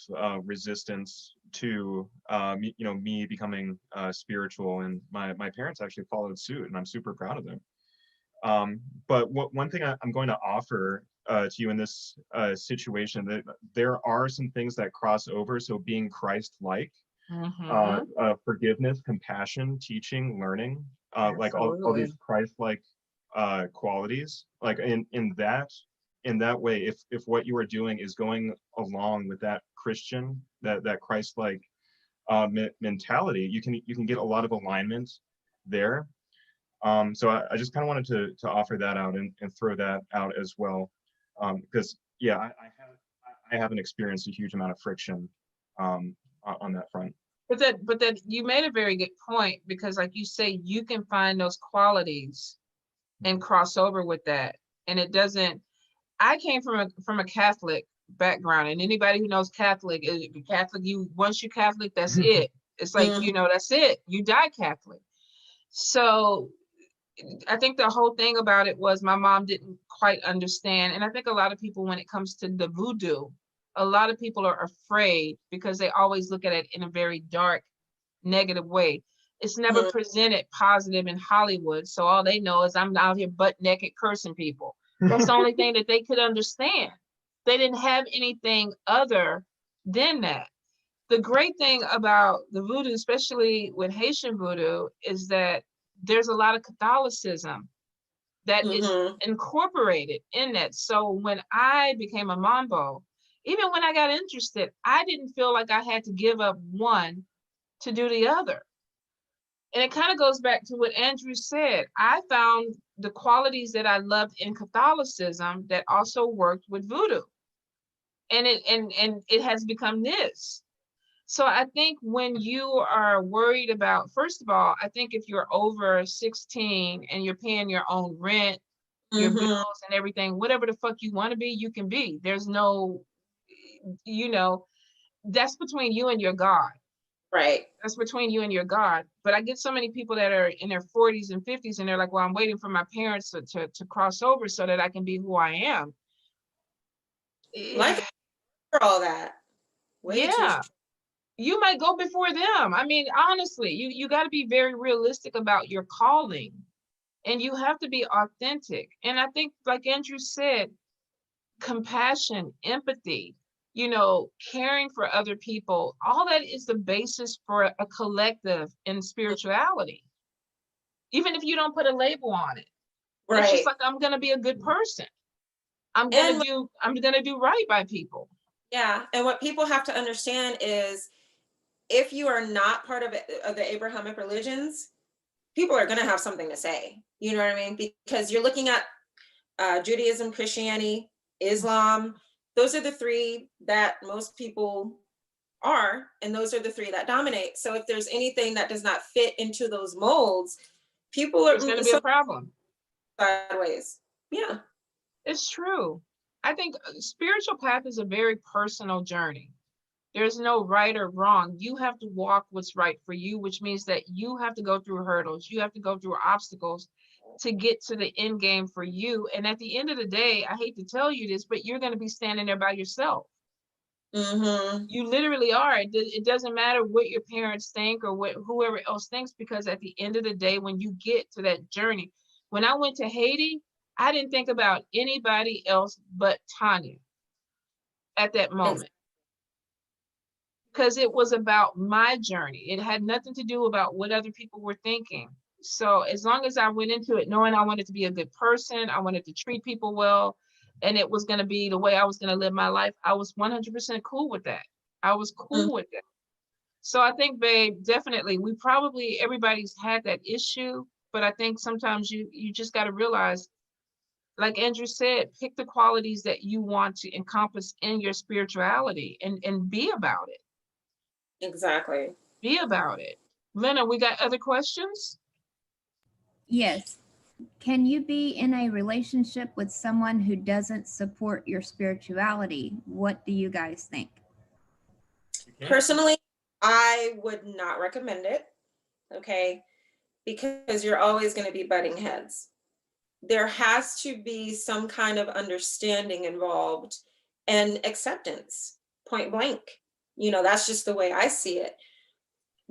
resistance to you know, me becoming spiritual, and my parents actually followed suit, and I'm super proud of them. But one thing I'm going to offer to you in this situation, that there are some things that cross over. So being Christ-like, forgiveness, compassion, teaching, learning, like all these Christ-like qualities, like in that way, if what you are doing is going along with that Christian, that Christ-like mentality, you can get a lot of alignment there. So I just kind of wanted to offer that out and throw that out as well, because yeah, I haven't experienced a huge amount of friction on that front. But that you made a very good point, because like you say, you can find those qualities and cross over with that, and it doesn't. I came from a Catholic background, and anybody who knows Catholic, once you're Catholic, that's it. It's like, you know, that's it. You die Catholic. So I think the whole thing about it was my mom didn't quite understand. And I think a lot of people, when it comes to the voodoo, a lot of people are afraid because they always look at it in a very dark, negative way. It's never presented positive in Hollywood. So all they know is I'm out here butt naked cursing people. That's the only thing that they could understand. They didn't have anything other than that. The great thing about the voodoo, especially with Haitian voodoo, is that there's a lot of Catholicism that is incorporated in that. So when I became a Mambo, even when I got interested, I didn't feel like I had to give up one to do the other. And it kind of goes back to what Andrew said. I found the qualities that I loved in Catholicism that also worked with voodoo. And it has become this. So I think when you are worried about, first of all, I think if you're over 16 and you're paying your own rent, your bills and everything, whatever the fuck you want to be, you can be. There's no, you know, that's between you and your God. Right. That's between you and your God. But I get so many people that are in their 40s and 50s, and they're like, well, I'm waiting for my parents to cross over so that I can be who I am. Like for all that. Yeah. You might go before them. I mean, honestly, you got to be very realistic about your calling, and you have to be authentic. And I think, like Andrew said, compassion, empathy, you know, caring for other people, all that is the basis for a collective in spirituality. Even if you don't put a label on it. Right. It's just like, I'm going to be a good person. I'm going to do right by people. Yeah. And what people have to understand is, if you are not part of the Abrahamic religions, people are going to have something to say. You know what I mean? Because you're looking at Judaism, Christianity, Islam. Those are the three that most people are, and those are the three that dominate. So if there's anything that does not fit into those molds, people are going to be a problem. Sideways. Yeah. It's true. I think spiritual path is a very personal journey. There's no right or wrong. You have to walk what's right for you, which means that you have to go through hurdles. You have to go through obstacles to get to the end game for you. And at the end of the day, I hate to tell you this, but you're going to be standing there by yourself. You literally are. It doesn't matter what your parents think or what whoever else thinks, because at the end of the day, when you get to that journey, when I went to Haiti, I didn't think about anybody else but Tonya at that moment. Because it was about my journey. It had nothing to do about what other people were thinking. So as long as I went into it knowing I wanted to be a good person, I wanted to treat people well, and it was going to be the way I was going to live my life, I was 100% cool with that. I was cool with that. So I think, babe, definitely, everybody's had that issue, but I think sometimes you just got to realize like Andrew said, pick the qualities that you want to encompass in your spirituality and be about it. Exactly. Be about it. Lynna, we got other questions? Yes. Can you be in a relationship with someone who doesn't support your spirituality? What do you guys think? Personally, I would not recommend it, okay? Because you're always going to be butting heads. There has to be some kind of understanding involved and acceptance, point blank. You know, that's just the way I see it.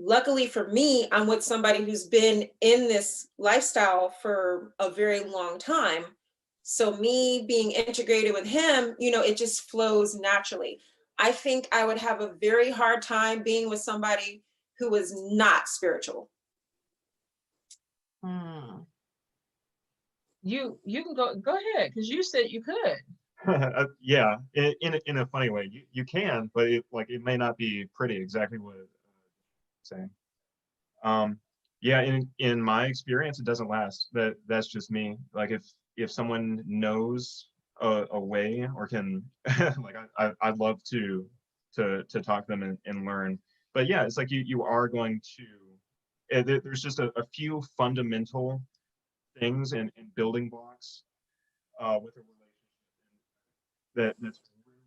Luckily for me, I'm with somebody who's been in this lifestyle for a very long time. So me being integrated with him, you know, it just flows naturally. I think I would have a very hard time being with somebody who was not spiritual. You can go ahead, because you said you could. Yeah, in a funny way, you can, but it may not be pretty. Exactly what I'm saying. Yeah, in my experience, it doesn't last. That's just me. Like if someone knows a way or can, like I'd love to talk to them and learn. But yeah, it's like you are going to. There's just a few fundamental things and building blocks with a relationship that's really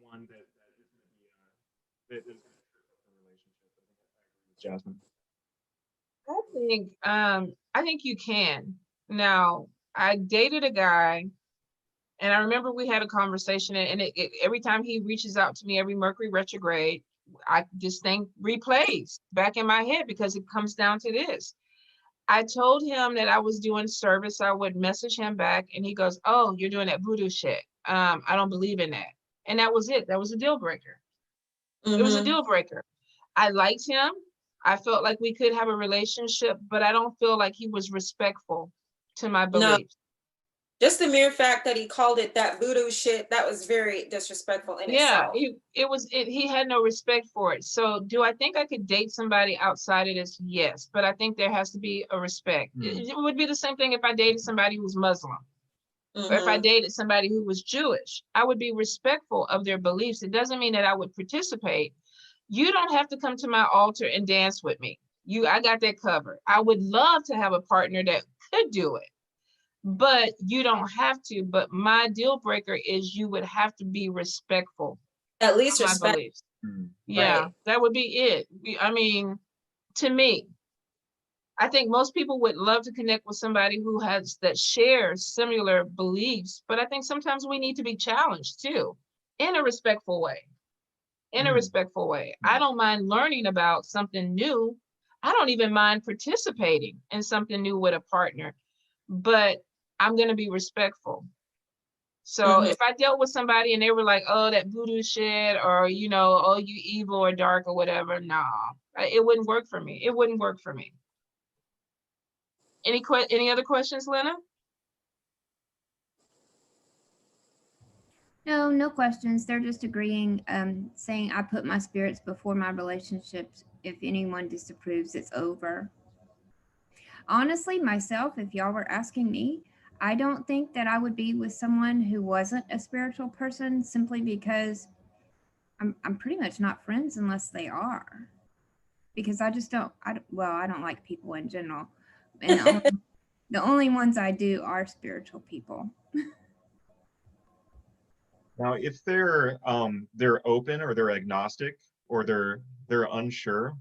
one that is going to be that is going to trip up the relationship. I agree with Jasmine. I think you can. Now, I dated a guy, and I remember we had a conversation, and every time he reaches out to me, every Mercury retrograde, this thing replays back in my head, because it comes down to this. I told him that I was doing service. I would message him back, and he goes, "Oh, you're doing that voodoo shit. I don't believe in that." And that was it. That was a deal breaker. It was a deal breaker. I liked him. I felt like we could have a relationship, but I don't feel like he was respectful to my beliefs. No, just the mere fact that he called it that voodoo shit, that was very disrespectful in itself. Yeah, he had no respect for it. So do I think I could date somebody outside of this? Yes, but I think there has to be a respect. It would be the same thing if I dated somebody who's Muslim. Or if I dated somebody who was Jewish. I would be respectful of their beliefs. It doesn't mean that I would participate. You don't have to come to my altar and dance with me. I got that covered. I would love to have a partner that could do it, but you don't have to. But my deal breaker is you would have to be respectful. At least my respect. Beliefs. Yeah, right. That would be it. I mean, to me, I think most people would love to connect with somebody that shares similar beliefs, but I think sometimes we need to be challenged too, in a respectful way. I don't mind learning about something new. I don't even mind participating in something new with a partner, but I'm going to be respectful. So if I dealt with somebody and they were like, "Oh, that voodoo shit," or, "Oh, you evil or dark or whatever," nah, it wouldn't work for me. It wouldn't work for me. Any other questions, Lynna? No questions. They're just agreeing, saying I put my spirits before my relationships. If anyone disapproves, it's over. Honestly, myself, if y'all were asking me, I don't think that I would be with someone who wasn't a spiritual person, simply because I'm pretty much not friends unless they are. Because I just don't, I don't like people in general. And the only ones I do are spiritual people. Now, if they're open, or they're agnostic, or they're unsure,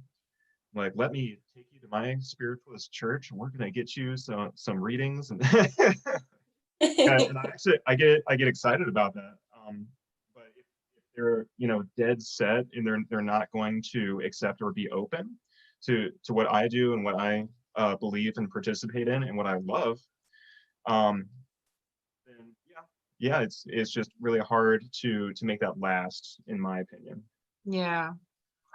like, let me take you to my spiritualist church, and we're gonna get you some readings, and and I get excited about that. But if they're dead set and they're not going to accept or be open to what I do and what I believe and participate in and what I love, then yeah, it's just really hard to make that last, in my opinion. Yeah,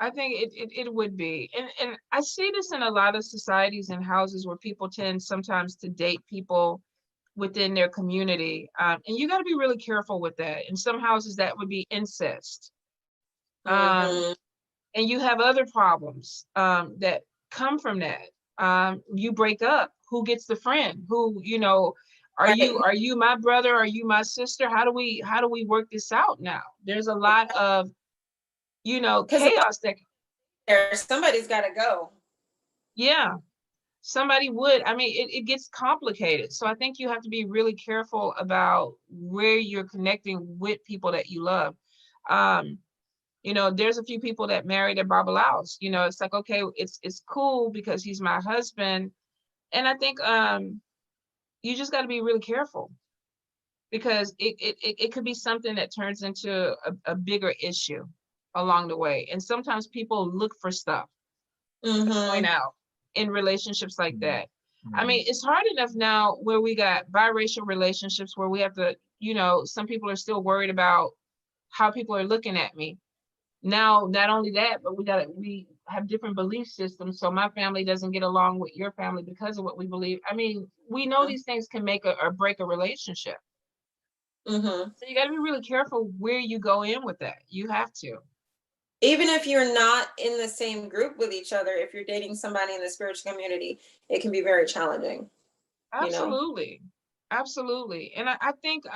I think it would be. And I see this in a lot of societies and houses where people tend sometimes to date people within their community. And you got to be really careful with that. In some houses, that would be incest. And you have other problems that come from that. You break up. who gets the friend, who, you know, are you my brother? Are you my sister? How do we work this out now? There's a lot of, you know, chaos that somebody's got to go. Yeah, somebody would. I mean, it gets complicated. So I think you have to be really careful about where you're connecting with people that you love. You know, there's a few people that married at Babalaos. You know, it's like, okay, it's cool because he's my husband. And I think you just got to be really careful, because it could be something that turns into a bigger issue along the way. And sometimes people look for stuff to point out in relationships like that. I mean, it's hard enough now where we got biracial relationships where we have to, you know, some people are still worried about how people are looking at me. Now, not only that, but we have different belief systems. So my family doesn't get along with your family because of what we believe. I mean, we know these things can make or break a relationship. So you got to be really careful where you go in with that. You have to. Even if you're not in the same group with each other, if you're dating somebody in the spiritual community, it can be very challenging. Absolutely. You know? Absolutely. And I think,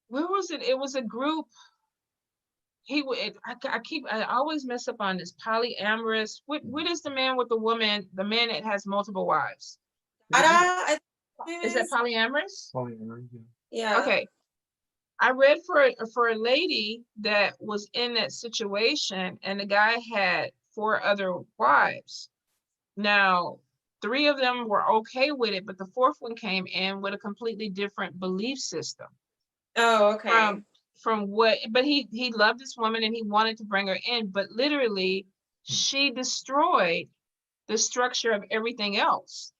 where was it? It was a group. I always mess up on this polyamorous. What is the man with the woman, the man that has multiple wives? Is that polyamorous? Polyamorous, yeah. Okay. I read for a lady that was in that situation, and the guy had 4 other wives. Now, 3 of them were okay with it, but the 4th one came in with a completely different belief system. Oh, okay. But he loved this woman and he wanted to bring her in, but literally she destroyed the structure of everything else.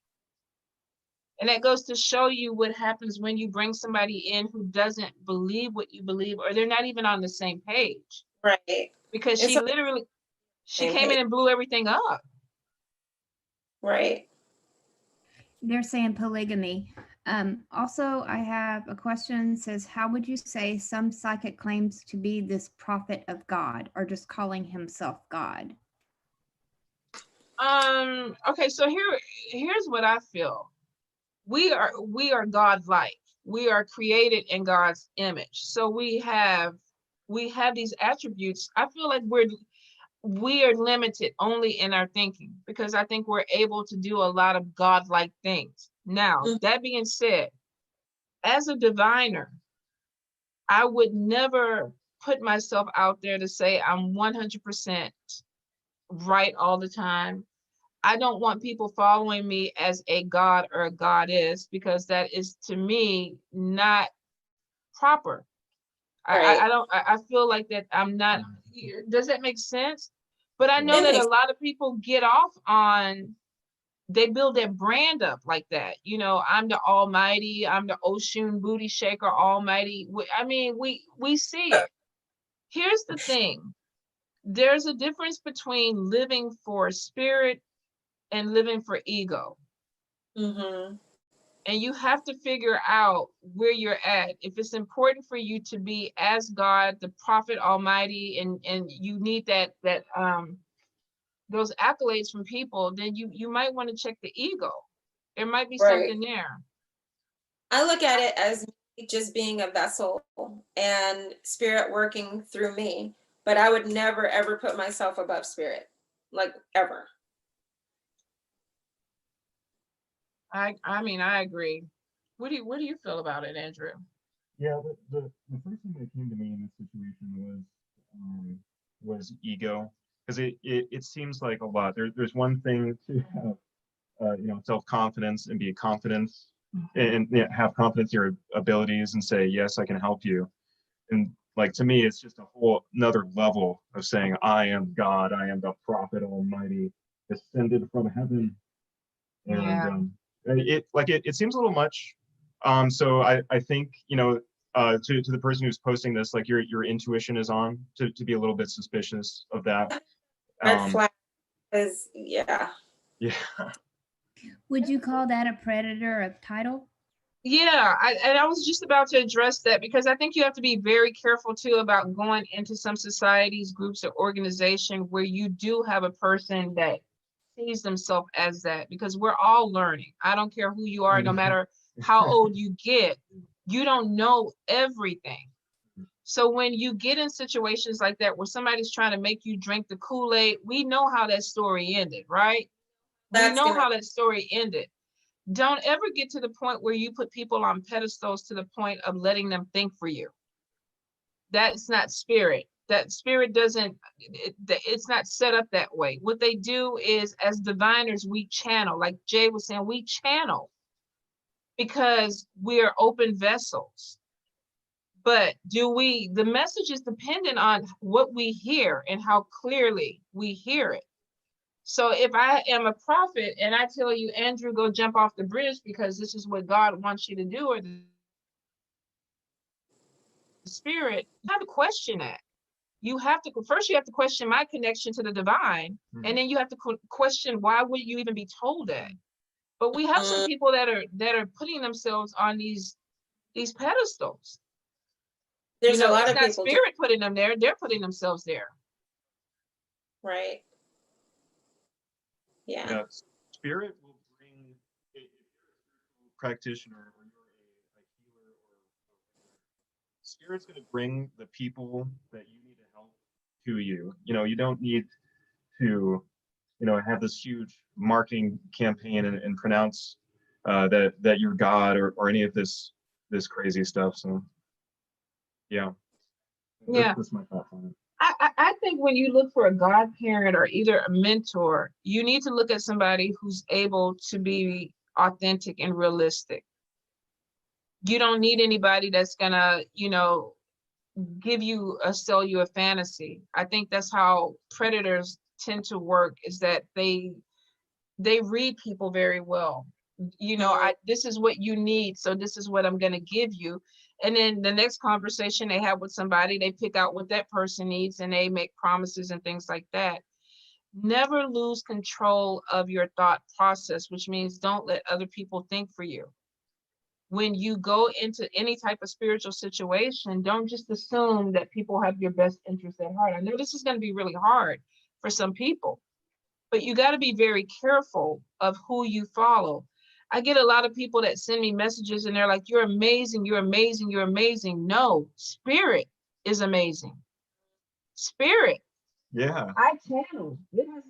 And that goes to show you what happens when you bring somebody in who doesn't believe what you believe, or they're not even on the same page. Right. Because she came in and blew everything up. Right. They're saying polygamy. Also, I have a question. It says, how would you say some psychic claims to be this prophet of God, or just calling himself God? Okay, so here's what I feel. We are God-like. We are created in God's image. So we have these attributes. I feel like we are limited only in our thinking, because I think we're able to do a lot of God-like things. Now, that being said, as a diviner, I would never put myself out there to say I'm 100% right all the time. I don't want people following me as a god or a goddess, because that is, to me, not proper. Right. I feel like that I'm not. Does that make sense? But I know that a lot of people get off on, they build their brand up like that. You know, I'm the almighty, I'm the Oshun booty shaker almighty. I mean, we see it. Here's the thing. There's a difference between living for spirit and living for ego. And you have to figure out where you're at. If it's important for you to be as God, the prophet almighty, and you need that those accolades from people, then you might want to check the ego. There might be something there. I look at it as just being a vessel and spirit working through me, but I would never ever put myself above spirit, like ever. I mean, I agree. What do you feel about it, Andrew? Yeah, the first thing that came to me in this situation was ego, because it seems like a lot. There's one thing to have self-confidence and be confident and have confidence in your abilities and say, yes, I can help you. And like, to me, it's just a whole another level of saying, I am God, I am the prophet almighty, descended from heaven. And it seems a little much. So I think, to the person who's posting this, like your intuition is on to be a little bit suspicious of that. Red flag is, yeah. Would you call that a predator of title? Yeah, I was just about to address that, because I think you have to be very careful too about going into some societies, groups, or organization where you do have a person that sees themselves as that, because we're all learning. I don't care who you are, no matter how old you get, you don't know everything. So when you get in situations like that, where somebody's trying to make you drink the Kool-Aid, we know how that story ended, right? We know how that story ended. Don't ever get to the point where you put people on pedestals to the point of letting them think for you. That's not spirit. That spirit doesn't, it's not set up that way. What they do is, as diviners, we channel, like Jay was saying, we channel because we are open vessels. But the message is dependent on what we hear and how clearly we hear it. So if I am a prophet and I tell you, Andrew, go jump off the bridge because this is what God wants you to do, or the spirit, you have to question that. You have to question my connection to the divine, and then you have to question, why would you even be told that? But we have some people that are putting themselves on these pedestals. There's a lot of people. It's not spirit putting them there; they're putting themselves there. Right. Yeah. Spirit will bring, if you're a practitioner or you're a healer, spirit's going to bring the people that you need to help to you. You don't need to, have this huge marketing campaign and pronounce that you're God or any of this crazy stuff. So, yeah. That's my thoughts on it. I think when you look for a godparent or either a mentor, you need to look at somebody who's able to be authentic and realistic. You don't need anybody that's gonna, sell you a fantasy. I think that's how predators tend to work, is that they read people very well. This is what you need, so this is what I'm gonna give you. And then the next conversation they have with somebody, they pick out what that person needs and they make promises and things like that. Never lose control of your thought process, which means don't let other people think for you. When you go into any type of spiritual situation, don't just assume that people have your best interest at heart. I know this is going to be really hard for some people, but you got to be very careful of who you follow. I get a lot of people that send me messages and they're like, you're amazing, you're amazing, you're amazing. No, spirit is amazing. Spirit. Yeah. I channel. Literally,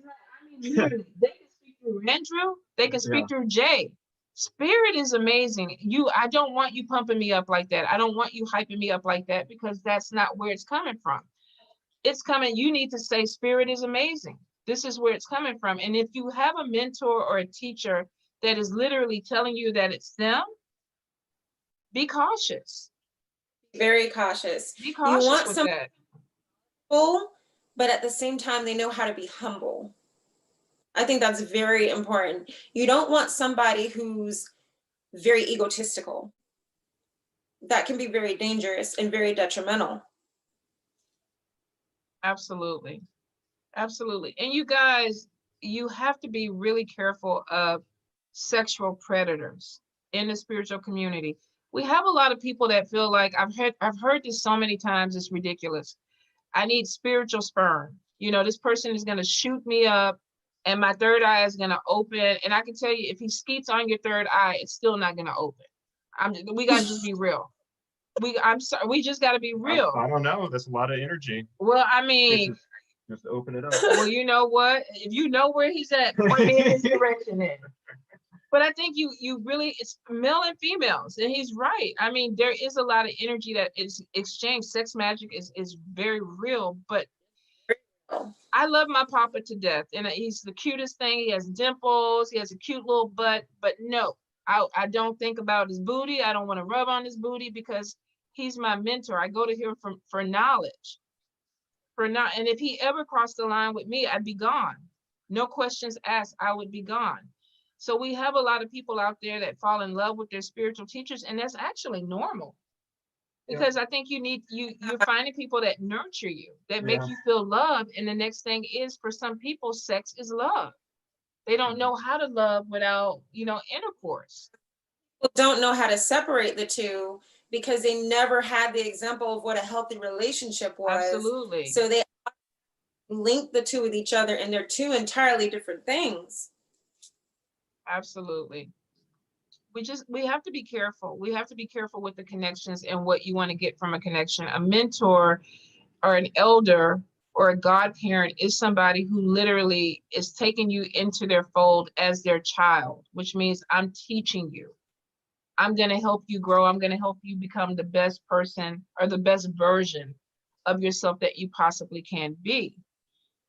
they can speak through Andrew, they can speak through Jay. Spirit is amazing. I don't want you pumping me up like that. I don't want you hyping me up like that, because that's not where it's coming from. It's coming, you need to say, spirit is amazing. This is where it's coming from. And if you have a mentor or a teacher that is literally telling you that it's them, be cautious. Very cautious. Be cautious. You want with that. Humble, but at the same time, they know how to be humble. I think that's very important. You don't want somebody who's very egotistical. That can be very dangerous and very detrimental. Absolutely. Absolutely. And you guys, you have to be really careful of sexual predators in the spiritual community. We have a lot of people that feel like, I've heard this so many times, it's ridiculous. I need spiritual sperm. This person is going to shoot me up and my third eye is going to open. And I can tell you, if he skeets on your third eye, it's still not going to open. We got to just be real. I'm sorry, we just got to be real. I don't know. That's a lot of energy. Well, I mean, just open it up. Well, you know what? If you know where he's at, point me in his direction then. But I think you really, it's male and females, and he's right. I mean, there is a lot of energy that is exchanged. Sex magic is very real, but I love my papa to death, and he's the cutest thing. He has dimples, he has a cute little butt, but no, I don't think about his booty. I don't want to rub on his booty, because he's my mentor. I go to him for knowledge. And if he ever crossed the line with me, I'd be gone. No questions asked, I would be gone. So we have a lot of people out there that fall in love with their spiritual teachers, and that's actually normal. Because I think you're finding people that nurture you, that make you feel loved. And the next thing is, for some people, sex is love. They don't know how to love without, intercourse. People don't know how to separate the two, because they never had the example of what a healthy relationship was. Absolutely. So link the two with each other, and they're two entirely different things. Absolutely. We have to be careful. We have to be careful with the connections and what you want to get from a connection. A mentor or an elder or a godparent is somebody who literally is taking you into their fold as their child, which means I'm teaching you. I'm going to help you grow. I'm going to help you become the best person or the best version of yourself that you possibly can be.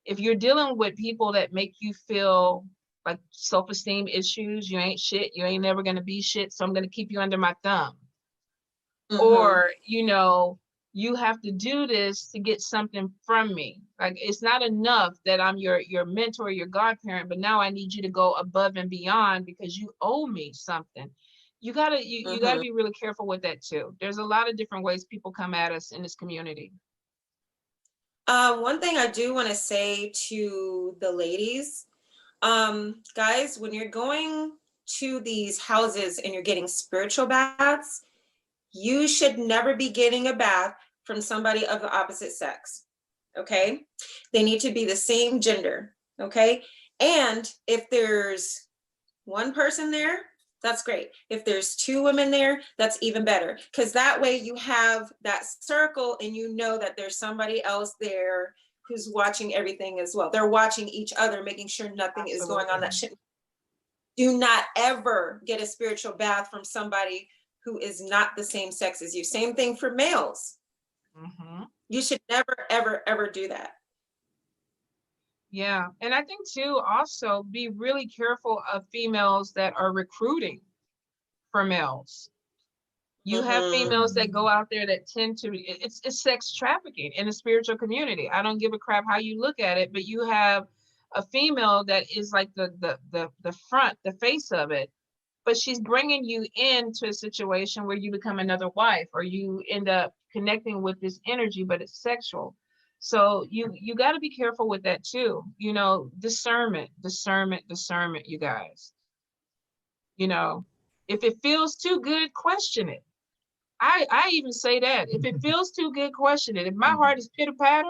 If you're dealing with people that make you feel like self-esteem issues, you ain't shit, you ain't never going to be shit, so I'm going to keep you under my thumb. Or, you know, you have to do this to get something from me. Like, it's not enough that I'm your mentor, your godparent, but now I need you to go above and beyond because you owe me something. You gotta be really careful with that too. There's a lot of different ways people come at us in this community. One thing I do want to say to the ladies, guys, when you're going to these houses and you're getting spiritual baths, you should never be getting a bath from somebody of the opposite sex. Okay, they need to be the same gender. Okay, and if there's one person there, that's great. If there's two women there, that's even better, because that way you have that circle and you know that there's somebody else there who's watching everything as well. They're watching each other, making sure nothing is going on that shouldn't. Do not ever get a spiritual bath from somebody who is not the same sex as you. Same thing for males. You should never, ever, ever do that. Yeah, and I think too, also be really careful of females that are recruiting for males. You have females that go out there that tend to, it's sex trafficking in the spiritual community. I don't give a crap how you look at it, but you have a female that is like the front, the face of it, but she's bringing you into a situation where you become another wife, or you end up connecting with this energy, but it's sexual. So you got to be careful with that too. You know, discernment, you guys. You know, if it feels too good, question it. I even say that. If it feels too good, question it. If my heart is pitter-patter,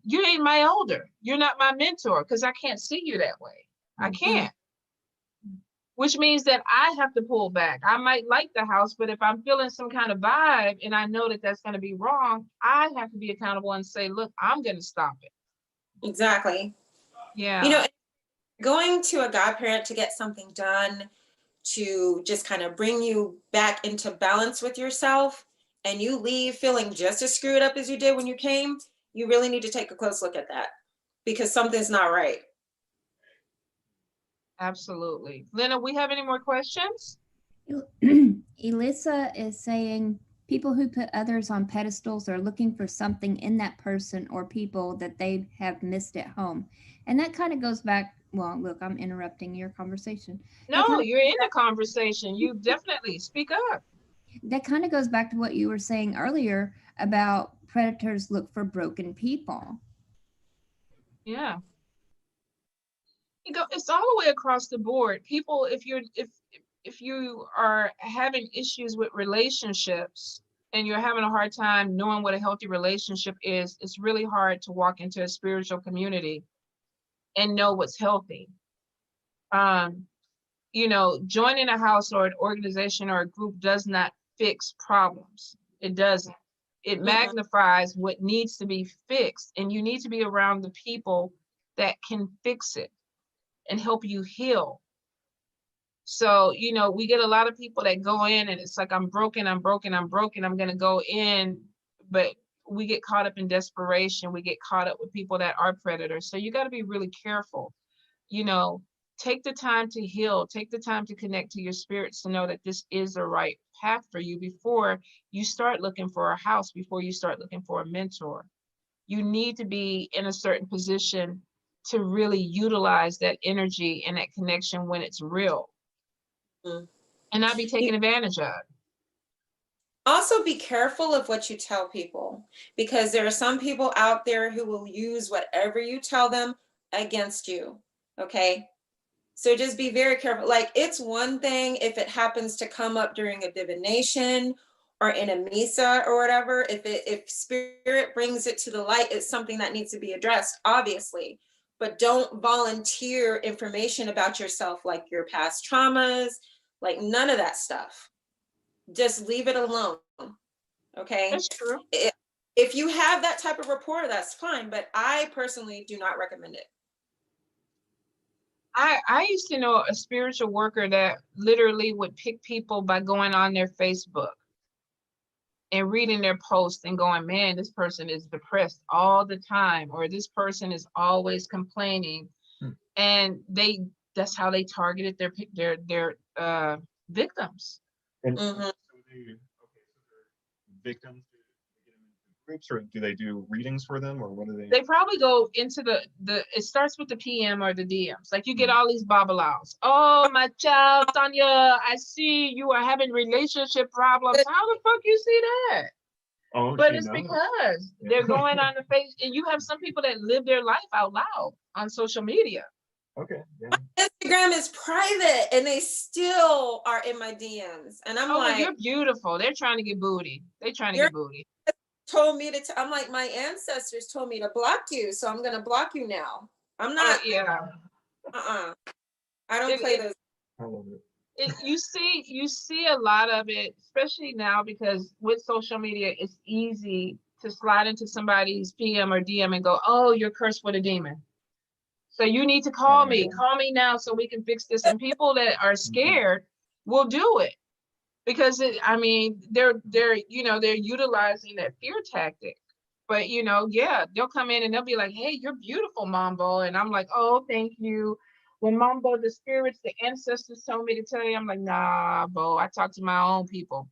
you ain't my elder. You're not my mentor, because I can't see you that way. I can't. Which means that I have to pull back. I might like the house, but if I'm feeling some kind of vibe and I know that that's going to be wrong, I have to be accountable and say, look, I'm going to stop it. Exactly. Yeah. You know, going to a godparent to get something done to just kind of bring you back into balance with yourself, and you leave feeling just as screwed up as you did when you came, you really need to take a close look at that, because something's not right. Absolutely. Lynna, we have any more questions? Elissa is saying people who put others on pedestals are looking for something in that person or people that they have missed at home. And that kind of goes back, well, look, I'm interrupting your conversation. No, you're in the conversation. You definitely speak up. That kind of goes back to what you were saying earlier about predators look for broken people. Yeah. It's all the way across the board. People, if you are having issues with relationships and you're having a hard time knowing what a healthy relationship is, it's really hard to walk into a spiritual community and know what's healthy. You know, joining a house or an organization or a group does not fix problems. It doesn't. It magnifies what needs to be fixed, and you need to be around the people that can fix it and help you heal. So, you know, we get a lot of people that go in and it's like, I'm broken, I'm going to go in, but we get caught up in desperation. We get caught up with people that are predators. So you got to be really careful. You know, take the time to heal, take the time to connect to your spirits to know that this is the right path for you before you start looking for a house, before you start looking for a mentor. You need to be in a certain position to really utilize that energy and that connection when it's real, and not be taken advantage of. Also, be careful of what you tell people, because there are some people out there who will use whatever you tell them against you. Okay, so just be very careful. Like, it's one thing if it happens to come up during a divination or in a misa or whatever, if spirit brings it to the light, it's something that needs to be addressed, obviously. But don't volunteer information about yourself, like your past traumas, like none of that stuff. Just leave it alone. Okay. That's true. If you have that type of rapport, that's fine. But I personally do not recommend it. I used to know a spiritual worker that literally would pick people by going on their Facebook and reading their posts and going, man, this person is depressed all the time, or this person is always complaining. And that's how they targeted their victims. And so they're victims, groups, or do they do readings for them, or what do they? They probably go into it starts with the PM or the DMs. Like you get all these babalaos. Oh, my child, Tonya, I see you are having relationship problems. How the fuck you see that? Oh, but it's because they're going on the face, and you have some people that live their life out loud on social media. Okay. Yeah. Instagram is private and they still are in my DMs. And I'm like, you're beautiful. They're trying to get booty. They're trying to get booty. Told me to, I'm like, my ancestors told me to block you, so I'm going to block you now. I'm not. I don't play those. I love it. You see a lot of it, especially now, because with social media, it's easy to slide into somebody's PM or DM and go, oh, you're cursed with a demon. So you need to call me now so we can fix this. And people that are scared will do it because they're utilizing that fear tactic. But they'll come in and they'll be like, hey, you're beautiful, Mambo. And I'm like, oh, thank you. When Mambo, the spirits, the ancestors told me to tell you, I'm like, nah, Bo, I talk to my own people.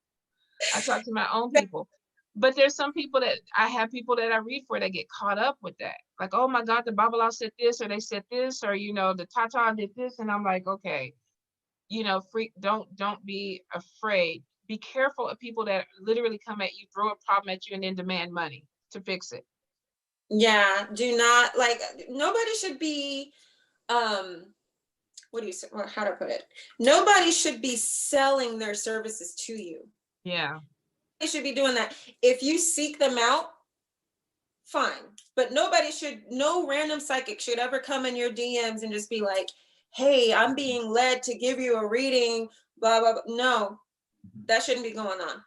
But there's some people that I I read for that get caught up with that. Like, oh my God, the Babala said this, or they said this, or, the Tata did this. And I'm like, okay, don't be afraid. Be careful of people that literally come at you, throw a problem at you, and then demand money to fix it. Yeah, do not, nobody should be, what do you say? Well, how to put it? Nobody should be selling their services to you. Yeah. They should be doing that. If you seek them out, fine. But no random psychic should ever come in your DMs and just be like, hey, I'm being led to give you a reading, blah, blah, blah. No, that shouldn't be going on.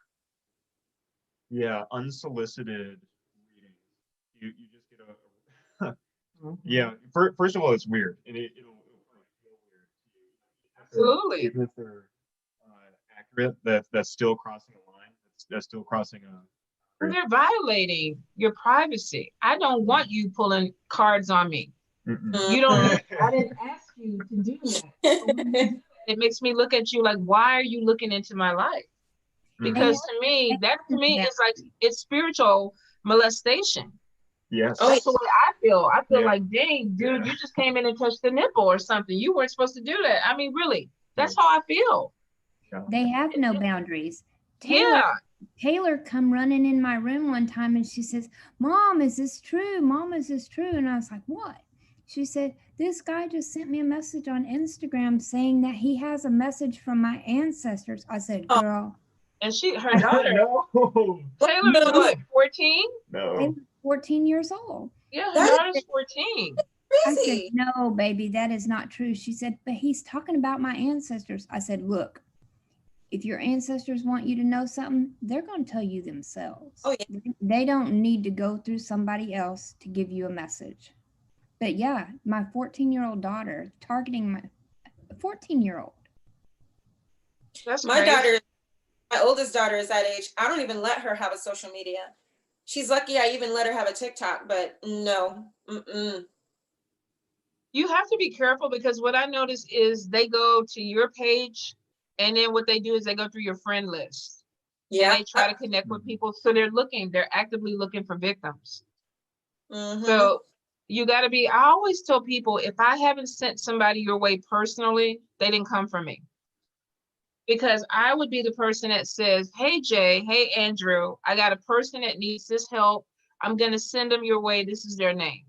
Yeah, unsolicited readings. You just get a yeah. First of all, it's weird, and it'll feel weird to you. Absolutely. Even if they're accurate, that's still crossing a line. That's still crossing a. They're violating your privacy. I don't want you pulling cards on me. You don't. I didn't ask you to do that. It makes me look at you like, why are you looking into my life? Because to me, it's like it's spiritual molestation. Yes. That's the way I feel. I feel like, dang, dude, you just came in and touched the nipple or something. You weren't supposed to do that. I mean, really, that's how I feel. They have no boundaries. Taylor come running in my room one time and she says, Mom, is this true? Mom, is this true? And I was like, what? She said, this guy just sent me a message on Instagram saying that he has a message from my ancestors. I said, girl. And her daughter, Taylor is what, 14? No. 14 years old. Yeah, her daughter's 14. I said, no, baby, that is not true. She said, but he's talking about my ancestors. I said, look, if your ancestors want you to know something, they're going to tell you themselves. Oh, yeah. They don't need to go through somebody else to give you a message. But yeah, my 14-year-old daughter targeting my 14-year-old. That's my crazy. daughter. My oldest daughter is that age. I don't even let her have a social media. She's lucky I even let her have a TikTok, but no. You have to be careful because what I notice is they go to your page and then what they do is they go through your friend list. Yeah. And they try to connect with people. So they're actively looking for victims. So you got to be, I always tell people, if I haven't sent somebody your way personally, they didn't come from me. Because I would be the person that says, hey, Jay, hey, Andrew, I got a person that needs this help. I'm going to send them your way. This is their name.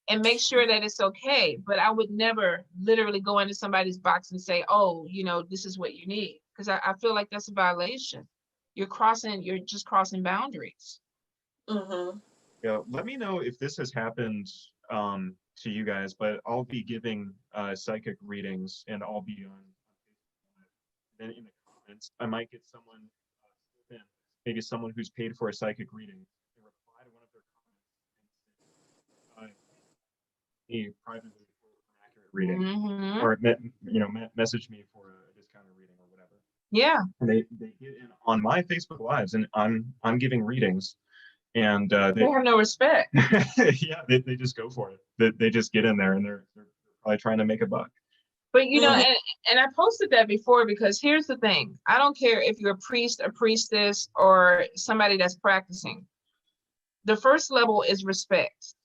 And make sure that it's okay. But I would never literally go into somebody's box and say, oh, this is what you need. Because I feel like that's a violation. you're just crossing boundaries. Yeah, let me know if this has happened to you guys, but I'll be giving psychic readings, and I'll be on then in the comments. I might get someone, maybe someone who's paid for a psychic reading, and reply to one of their comments and me privately for an accurate reading, or message me for a discounted reading or whatever. Yeah. And they get in on my Facebook Lives, and I'm giving readings. And they have no respect. Yeah, they just go for it. They just get in there, and they're probably trying to make a buck. But you know, and I posted that before, because here's the thing. I don't care if you're a priest, a priestess, or somebody that's practicing. The first level is respect.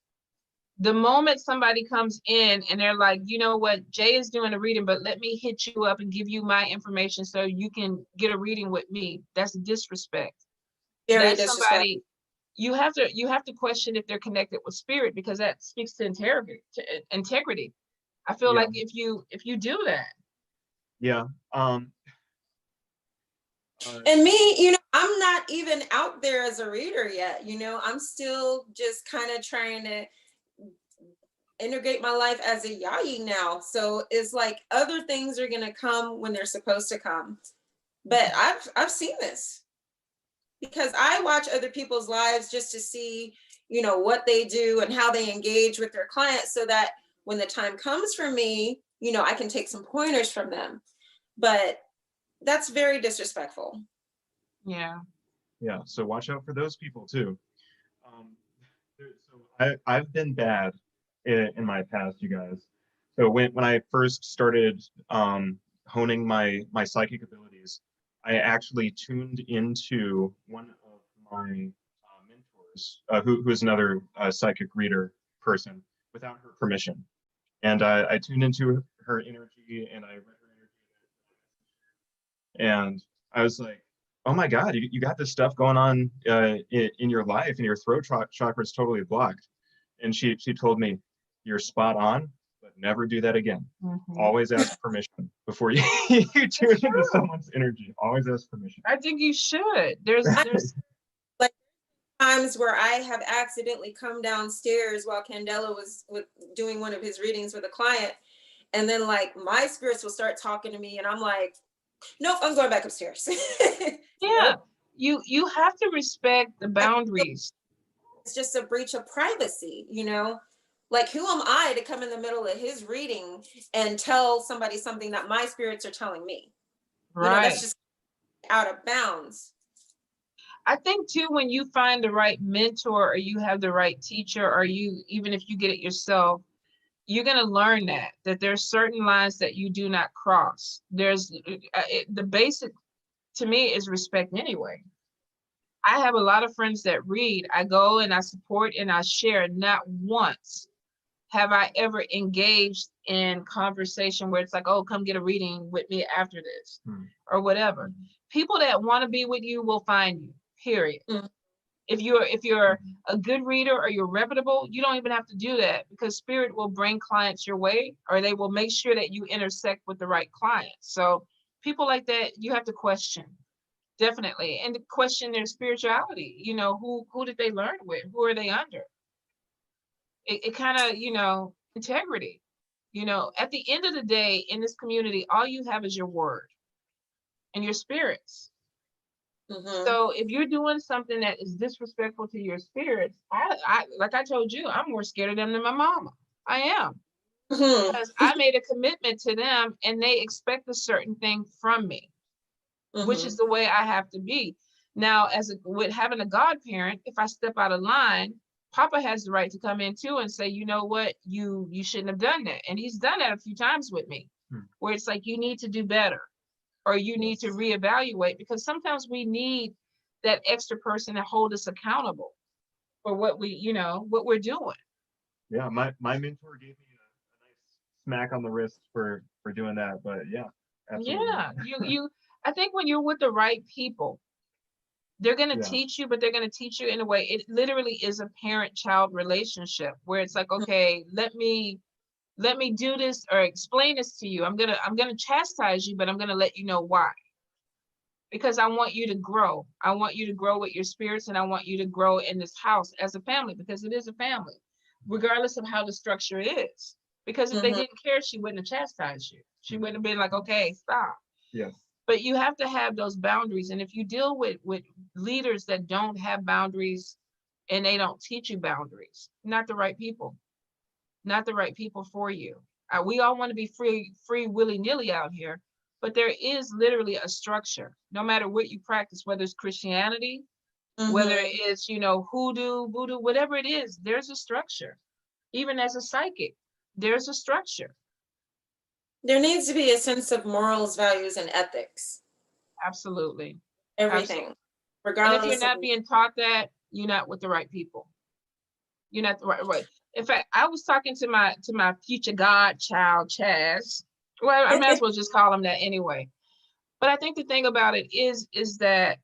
The moment somebody comes in and they're like, you know what, Jay is doing a reading, but let me hit you up and give you my information so you can get a reading with me. That's disrespect. That's somebody. You have to question if they're connected with spirit, because that speaks to integrity. I feel like if you do that. Yeah. And me, you know, I'm not even out there as a reader yet. You know, I'm still just kind of trying to integrate my life as a yayi now. So it's like other things are gonna come when they're supposed to come. But I've seen this, because I watch other people's lives just to see, you know, what they do and how they engage with their clients, so that when the time comes for me, you know, I can take some pointers from them. But that's very disrespectful. Yeah. Yeah. So watch out for those people too. So I've been bad in my past, you guys. So when I first started honing my psychic abilities, I actually tuned into one of my mentors, who is another psychic reader person, without her permission. And I tuned into her energy, and I read her energy. And I was like, oh my God, you got this stuff going on in your life, and your throat chakra is totally blocked. And she told me, you're spot on, but never do that again. Always ask permission before you tune into someone's energy. Always ask permission. I think you should. There's like times where I have accidentally come downstairs while Candela was doing one of his readings with a client, and then like my spirits will start talking to me, and I'm like, nope, I'm going back upstairs. Yeah, you have to respect the boundaries. It's just a breach of privacy, you know? Like, who am I to come in the middle of his reading and tell somebody something that my spirits are telling me? Right. You know, that's just out of bounds. I think too, when you find the right mentor, or you have the right teacher, or even if you get it yourself, you're going to learn that there's certain lines that you do not cross. There's the basic to me is respect anyway. I have a lot of friends that read. I go and I support and I share. Not once have I ever engaged in conversation where it's like, oh, come get a reading with me after this or whatever. People that want to be with you will find you, period. If you're a good reader or you're reputable, you don't even have to do that, because spirit will bring clients your way, or they will make sure that you intersect with the right clients. So people like that, you have to question. Definitely. And to question their spirituality. You know, who did they learn with? Who are they under? It kind of, you know, integrity. You know, at the end of the day, in this community, all you have is your word and your spirits. So if you're doing something that is disrespectful to your spirits, I like I told you, I'm more scared of them than my mama. I am. Because I made a commitment to them, and they expect a certain thing from me. Which is the way I have to be. Now, with having a godparent, if I step out of line, Papa has the right to come in too and say, you know what, you shouldn't have done that. And he's done that a few times with me, where it's like, you need to do better, or you need to reevaluate, because sometimes we need that extra person to hold us accountable for what we're doing. Yeah, my mentor gave me a nice smack on the wrist for doing that, but yeah, absolutely. Yeah, I think when you're with the right people, they're going to teach you, but they're going to teach you in a way. It literally is a parent-child relationship where it's like, okay, let me do this or explain this to you. I'm gonna chastise you, but I'm gonna let you know why. because I want you to grow. I want you to grow with your spirits, and I want you to grow in this house as a family, because it is a family, regardless of how the structure is. Because if they didn't care, she wouldn't have chastised you. She wouldn't have been like, okay, stop. Yes. But you have to have those boundaries. And if you deal with leaders that don't have boundaries and they don't teach you boundaries, not the right people. Not the right people for you. We all want to be free willy-nilly out here, but there is literally a structure. No matter what you practice, whether it's Christianity, whether it's, you know, hoodoo, voodoo, whatever it is, there's a structure. Even as a psychic, there's a structure. There needs to be a sense of morals, values, and ethics. Absolutely. Everything. Absolutely. Regardless. And if you're not being taught that, you're not with the right people. You're not the right way. In fact, I was talking to my future godchild, Chaz. Well, I might as well just call him that anyway. But I think the thing about it is that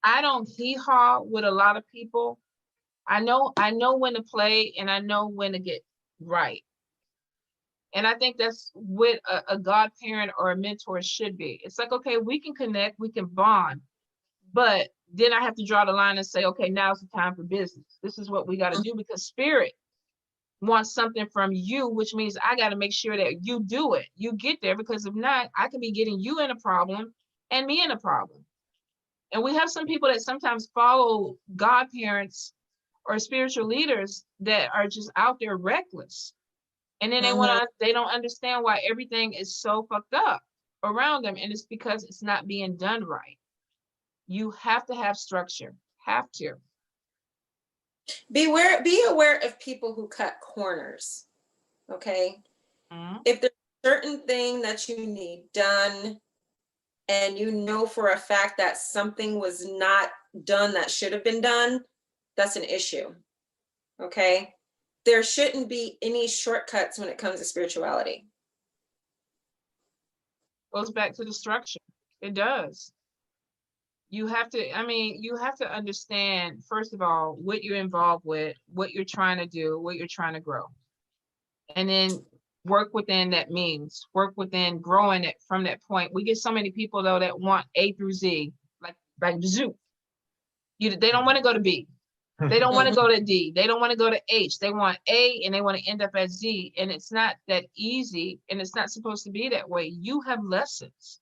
I don't hee-haw with a lot of people. I know when to play, and I know when to get right. And I think that's what a godparent or a mentor should be. It's like, okay, we can connect, we can bond, but then I have to draw the line and say, okay, now's the time for business. This is what we got to do, because spirit wants something from you, which means I got to make sure that you do it. You get there, because if not, I can be getting you in a problem and me in a problem. And we have some people that sometimes follow godparents or spiritual leaders that are just out there reckless. And then they don't understand why everything is so fucked up around them. And it's because it's not being done right. You have to have structure. Have to. Be aware of people who cut corners. Okay. If there's a certain thing that you need done, and you know for a fact that something was not done that should have been done, that's an issue. Okay. There shouldn't be any shortcuts when it comes to spirituality. Goes back to the structure. It does. You have to understand, first of all, what you're involved with, what you're trying to do, what you're trying to grow. And then work within that means, work within growing it from that point. We get so many people though that want A through Z, like zoo. They don't want to go to B. They don't want to go to D. They don't want to go to H. They want A and they want to end up at Z. And it's not that easy, and it's not supposed to be that way. You have lessons.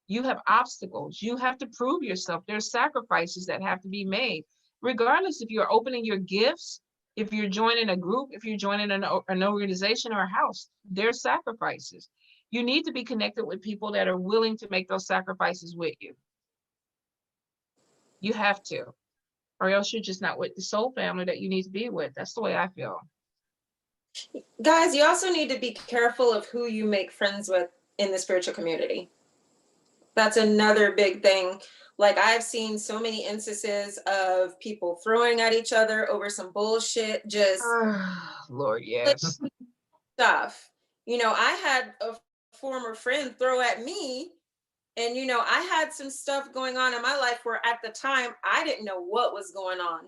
You have obstacles. You have to prove yourself. There's sacrifices that have to be made. Regardless if you're opening your gifts, if you're joining a group, if you're joining an organization or a house, there's sacrifices. You need to be connected with people that are willing to make those sacrifices with you. You have to, or else you're just not with the soul family that you need to be with. That's the way I feel. Guys, you also need to be careful of who you make friends with in the spiritual community. That's another big thing. Like, I've seen so many instances of people throwing at each other over some bullshit, just Lord, yes. Stuff. You know, I had a former friend throw at me, and you know, I had some stuff going on in my life where at the time I didn't know what was going on.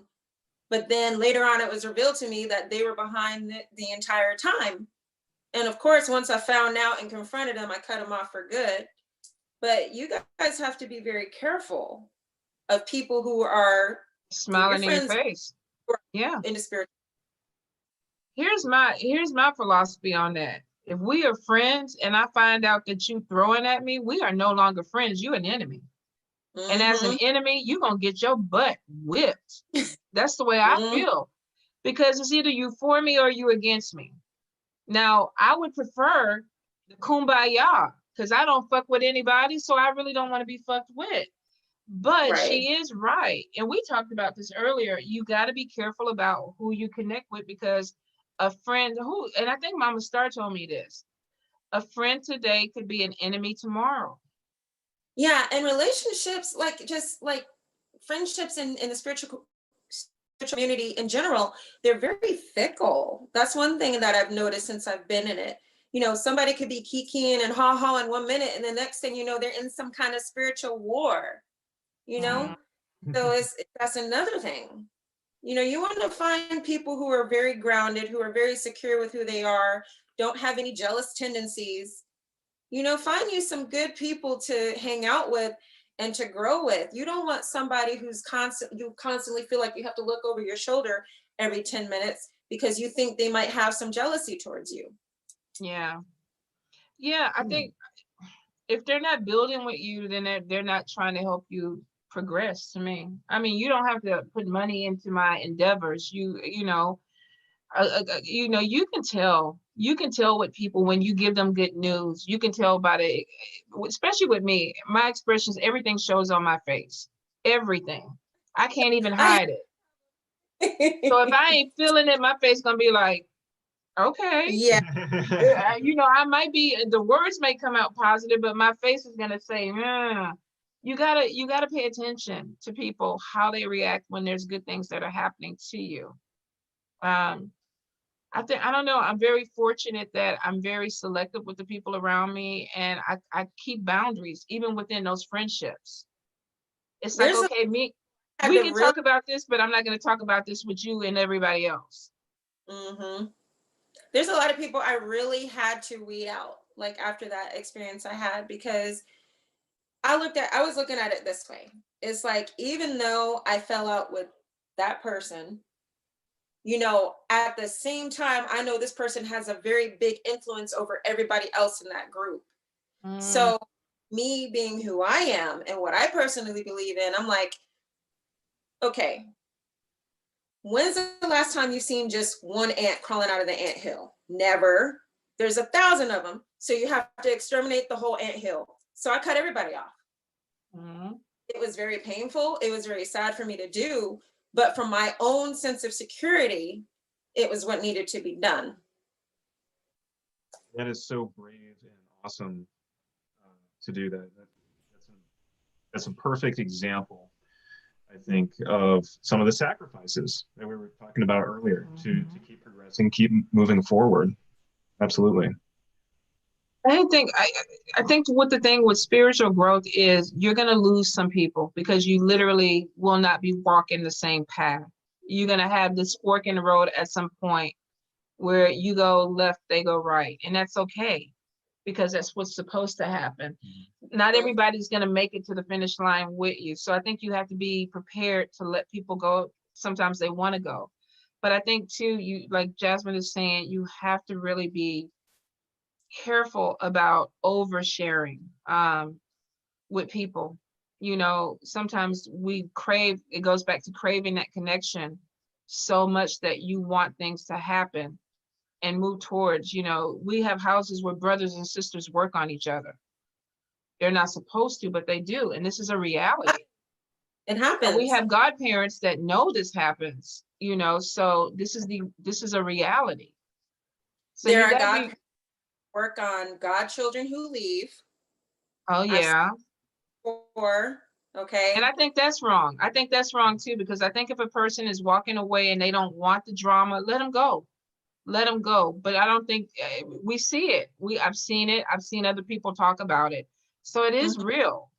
But then later on, it was revealed to me that they were behind the entire time. And of course, once I found out and confronted them, I cut them off for good. But you guys have to be very careful of people who are smiling in your face. Yeah. In the spirit. Here's my philosophy on that. If we are friends and I find out that you throwing at me, we are no longer friends. You're an enemy. And as an enemy, you're going to get your butt whipped. That's the way I feel. Because it's either you for me or you against me. Now, I would prefer the kumbaya, because I don't fuck with anybody, so I really don't want to be fucked with. But she is right. And we talked about this earlier. You got to be careful about who you connect with, because a friend and I think Mama Star told me this, a friend today could be an enemy tomorrow. Yeah, and relationships, just like friendships in the spiritual community in general, they're very fickle. That's one thing that I've noticed since I've been in it. You know, somebody could be kikiing and ha-ha in 1 minute, and the next thing you know, they're in some kind of spiritual war, you know? So that's another thing. You know, you want to find people who are very grounded, who are very secure with who they are, don't have any jealous tendencies. You know, find you some good people to hang out with and to grow with. You don't want somebody who's you constantly feel like you have to look over your shoulder every 10 minutes because you think they might have some jealousy towards you. Yeah. Yeah, I think if they're not building with you, then they're not trying to help you progress, to me. I mean, you don't have to put money into my endeavors. You know, you can tell with people when you give them good news. You can tell by it, especially with me, my expressions, everything shows on my face, everything. I can't even hide it. So if I ain't feeling it, my face gonna be like, okay. Yeah. You know, I might be, the words may come out positive, but my face is gonna say, you gotta pay attention to people, how they react when there's good things that are happening to you. I don't know, I'm very fortunate that I'm very selective with the people around me, and I keep boundaries even within those friendships. It's like, okay, we can talk about this, but I'm not going to talk about this with you and everybody else. There's a lot of people I really had to weed out, like after that experience I had, because I was looking at it this way. It's like, even though I fell out with that person, you know, at the same time, I know this person has a very big influence over everybody else in that group. So me being who I am and what I personally believe in, I'm like, okay, when's the last time you've seen just one ant crawling out of the anthill? Never. There's 1,000 of them. So you have to exterminate the whole anthill. So I cut everybody off. It was very painful. It was very sad for me to do. But from my own sense of security, it was what needed to be done. That is so brave and awesome to do that. That's a perfect example, I think, of some of the sacrifices that we were talking about earlier to keep progressing, keep moving forward. Absolutely. I think what the thing with spiritual growth is, you're going to lose some people because you literally will not be walking the same path. You're going to have this fork in the road at some point where you go left, they go right. And that's okay, because that's what's supposed to happen. Not everybody's going to make it to the finish line with you. So I think you have to be prepared to let people go. Sometimes they want to go. But I think too, you, like Jasmine is saying, you have to really be careful about oversharing with people. You know, sometimes we crave, it goes back to craving that connection so much that you want things to happen and move towards, you know, we have houses where brothers and sisters work on each other. They're not supposed to, but they do. And this is a reality. It happens. And we have godparents that know this happens, you know, so this is a reality. So there are godparents work on godchildren who leave. Oh yeah. Okay. And I think that's wrong. I think that's wrong too, because I think if a person is walking away and they don't want the drama, let them go. Let them go. But I don't think we see it. I've seen it. I've seen other people talk about it. So it is real.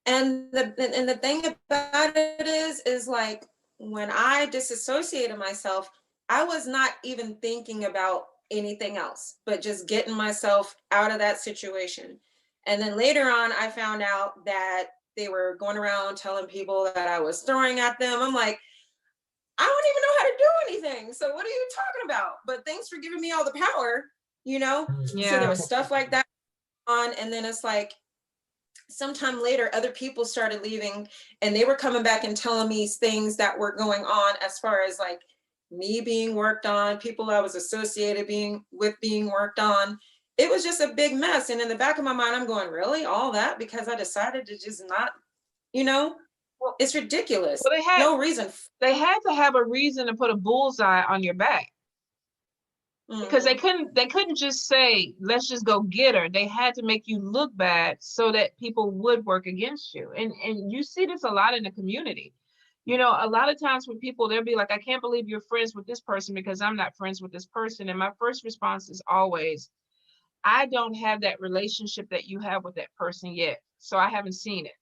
And the thing about it is like, when I disassociated myself, I was not even thinking about anything else, but just getting myself out of that situation. And then later on, I found out that they were going around telling people that I was throwing at them. I'm like, I don't even know how to do anything. So what are you talking about? But thanks for giving me all the power, you know? Yeah. So there was stuff like that on. And then it's like, sometime later, other people started leaving and they were coming back and telling me things that were going on as far as like me being worked on, people I was associated being worked on. It was just a big mess. And in the back of my mind, I'm going, really? All that because I decided to just not, you know? Well, it's ridiculous. Well, no reason. They had to have a reason to put a bullseye on your back. Because they couldn't just say, let's just go get her. They had to make you look bad so that people would work against you. And you see this a lot in the community. You know, a lot of times when people, they'll be like, I can't believe you're friends with this person because I'm not friends with this person. And my first response is always, I don't have that relationship that you have with that person yet. So I haven't seen it.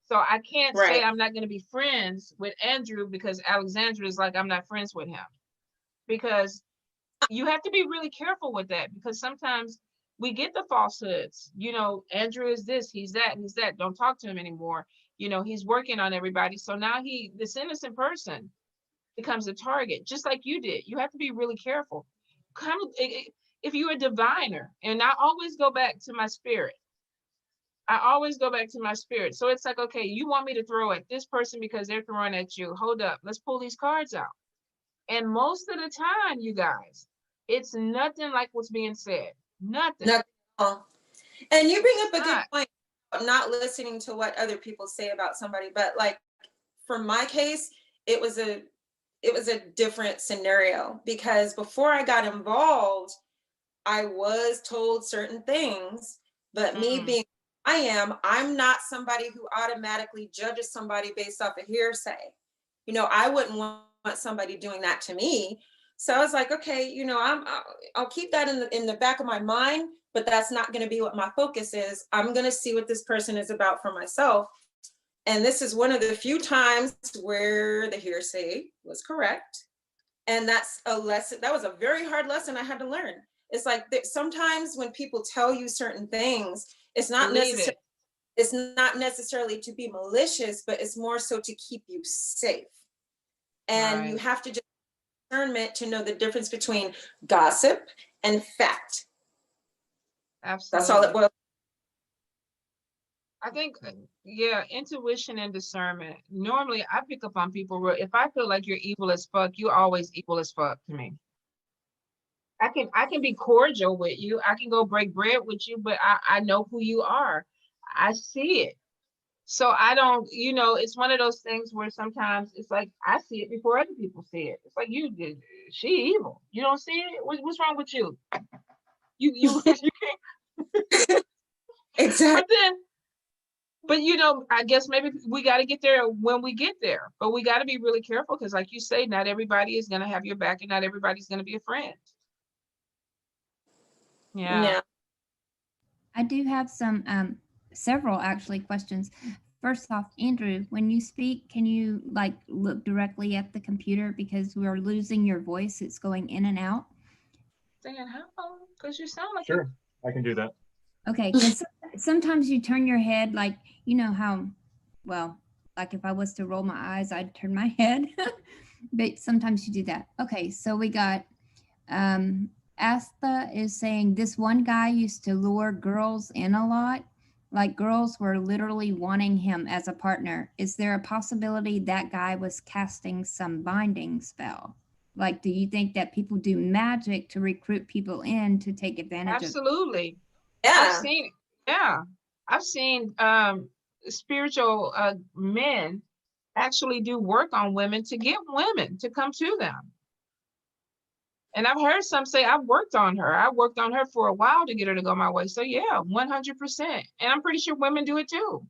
So I can't say I'm not going to be friends with Andrew because Alexandra is like, I'm not friends with him. Because you have to be really careful with that, because sometimes we get the falsehoods. You know, Andrew is this, he's that, he's that. Don't talk to him anymore. You know, he's working on everybody. So now this innocent person becomes a target, just like you did. You have to be really careful. If you're a diviner, and I always go back to my spirit. I always go back to my spirit. So it's like, okay, you want me to throw at this person because they're throwing at you. Hold up, let's pull these cards out. And most of the time, you guys, it's nothing like what's being said. Nothing. Nothing at all. And you bring up a good point about not listening to what other people say about somebody. But like for my case, it was a different scenario, because before I got involved, I was told certain things, but me being I'm not somebody who automatically judges somebody based off of hearsay. You know, I wouldn't want somebody doing that to me. So I was like, okay, you know, I'll keep that in the back of my mind, but that's not going to be what my focus is. I'm going to see what this person is about for myself. And this is one of the few times where the hearsay was correct. And that's a lesson. That was a very hard lesson I had to learn. It's like sometimes when people tell you certain things, it's not necessarily to be malicious, but it's more so to keep you safe. And you have to just discernment to know the difference between gossip and fact. Absolutely. That's all it was. I think, yeah, intuition and discernment. Normally, I pick up on people. If I feel like you're evil as fuck, you're always evil as fuck to me. I can be cordial with you. I can go break bread with you, but I know who you are. I see it. So I don't, you know, it's one of those things where sometimes it's like, I see it before other people see it. It's like, she evil. You don't see it? What's wrong with you? You can't. Exactly. But you know, I guess maybe we got to get there when we get there. But we got to be really careful, because like you say, not everybody is going to have your back, and not everybody's going to be a friend. Yeah. I do have some several actually questions. First off, Andrew, when you speak, can you like look directly at the computer, because we're losing your voice? It's going in and out. Saying how? Because you sound like sure, I can do that. Okay, because sometimes you turn your head, like, you know how, well, like if I was to roll my eyes, I'd turn my head. But sometimes you do that. Okay, so we got Asta is saying this one guy used to lure girls in a lot. Like girls were literally wanting him as a partner. Is there a possibility that guy was casting some binding spell? Like, do you think that people do magic to recruit people in to take advantage of? Absolutely. Yeah. I've seen spiritual men actually do work on women to get women to come to them. And I've heard some say, I've worked on her. I worked on her for a while to get her to go my way. So yeah, 100%. And I'm pretty sure women do it too.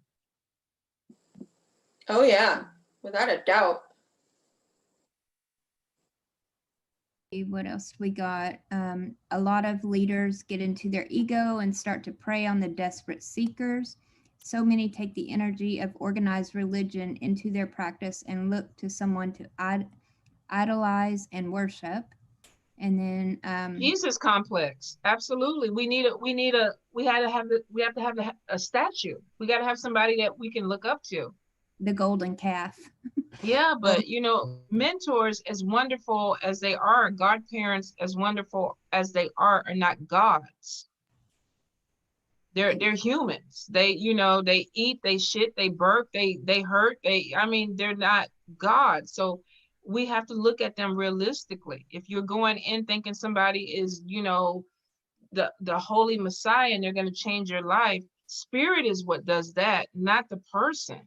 Oh yeah, without a doubt. What else we got? A lot of leaders get into their ego and start to prey on the desperate seekers. So many take the energy of organized religion into their practice and look to someone to idolize and worship. And then Jesus complex. Absolutely. We have to have a statue. We got to have somebody that we can look up to. The golden calf. Yeah, but you know, mentors, as wonderful as they are, godparents, as wonderful as they are not gods. They're humans. They, you know, they eat, they shit, they burp, they hurt, they're not gods. So we have to look at them realistically. If you're going in thinking somebody is, you know, the holy Messiah and they're going to change your life, spirit is what does that, not the person.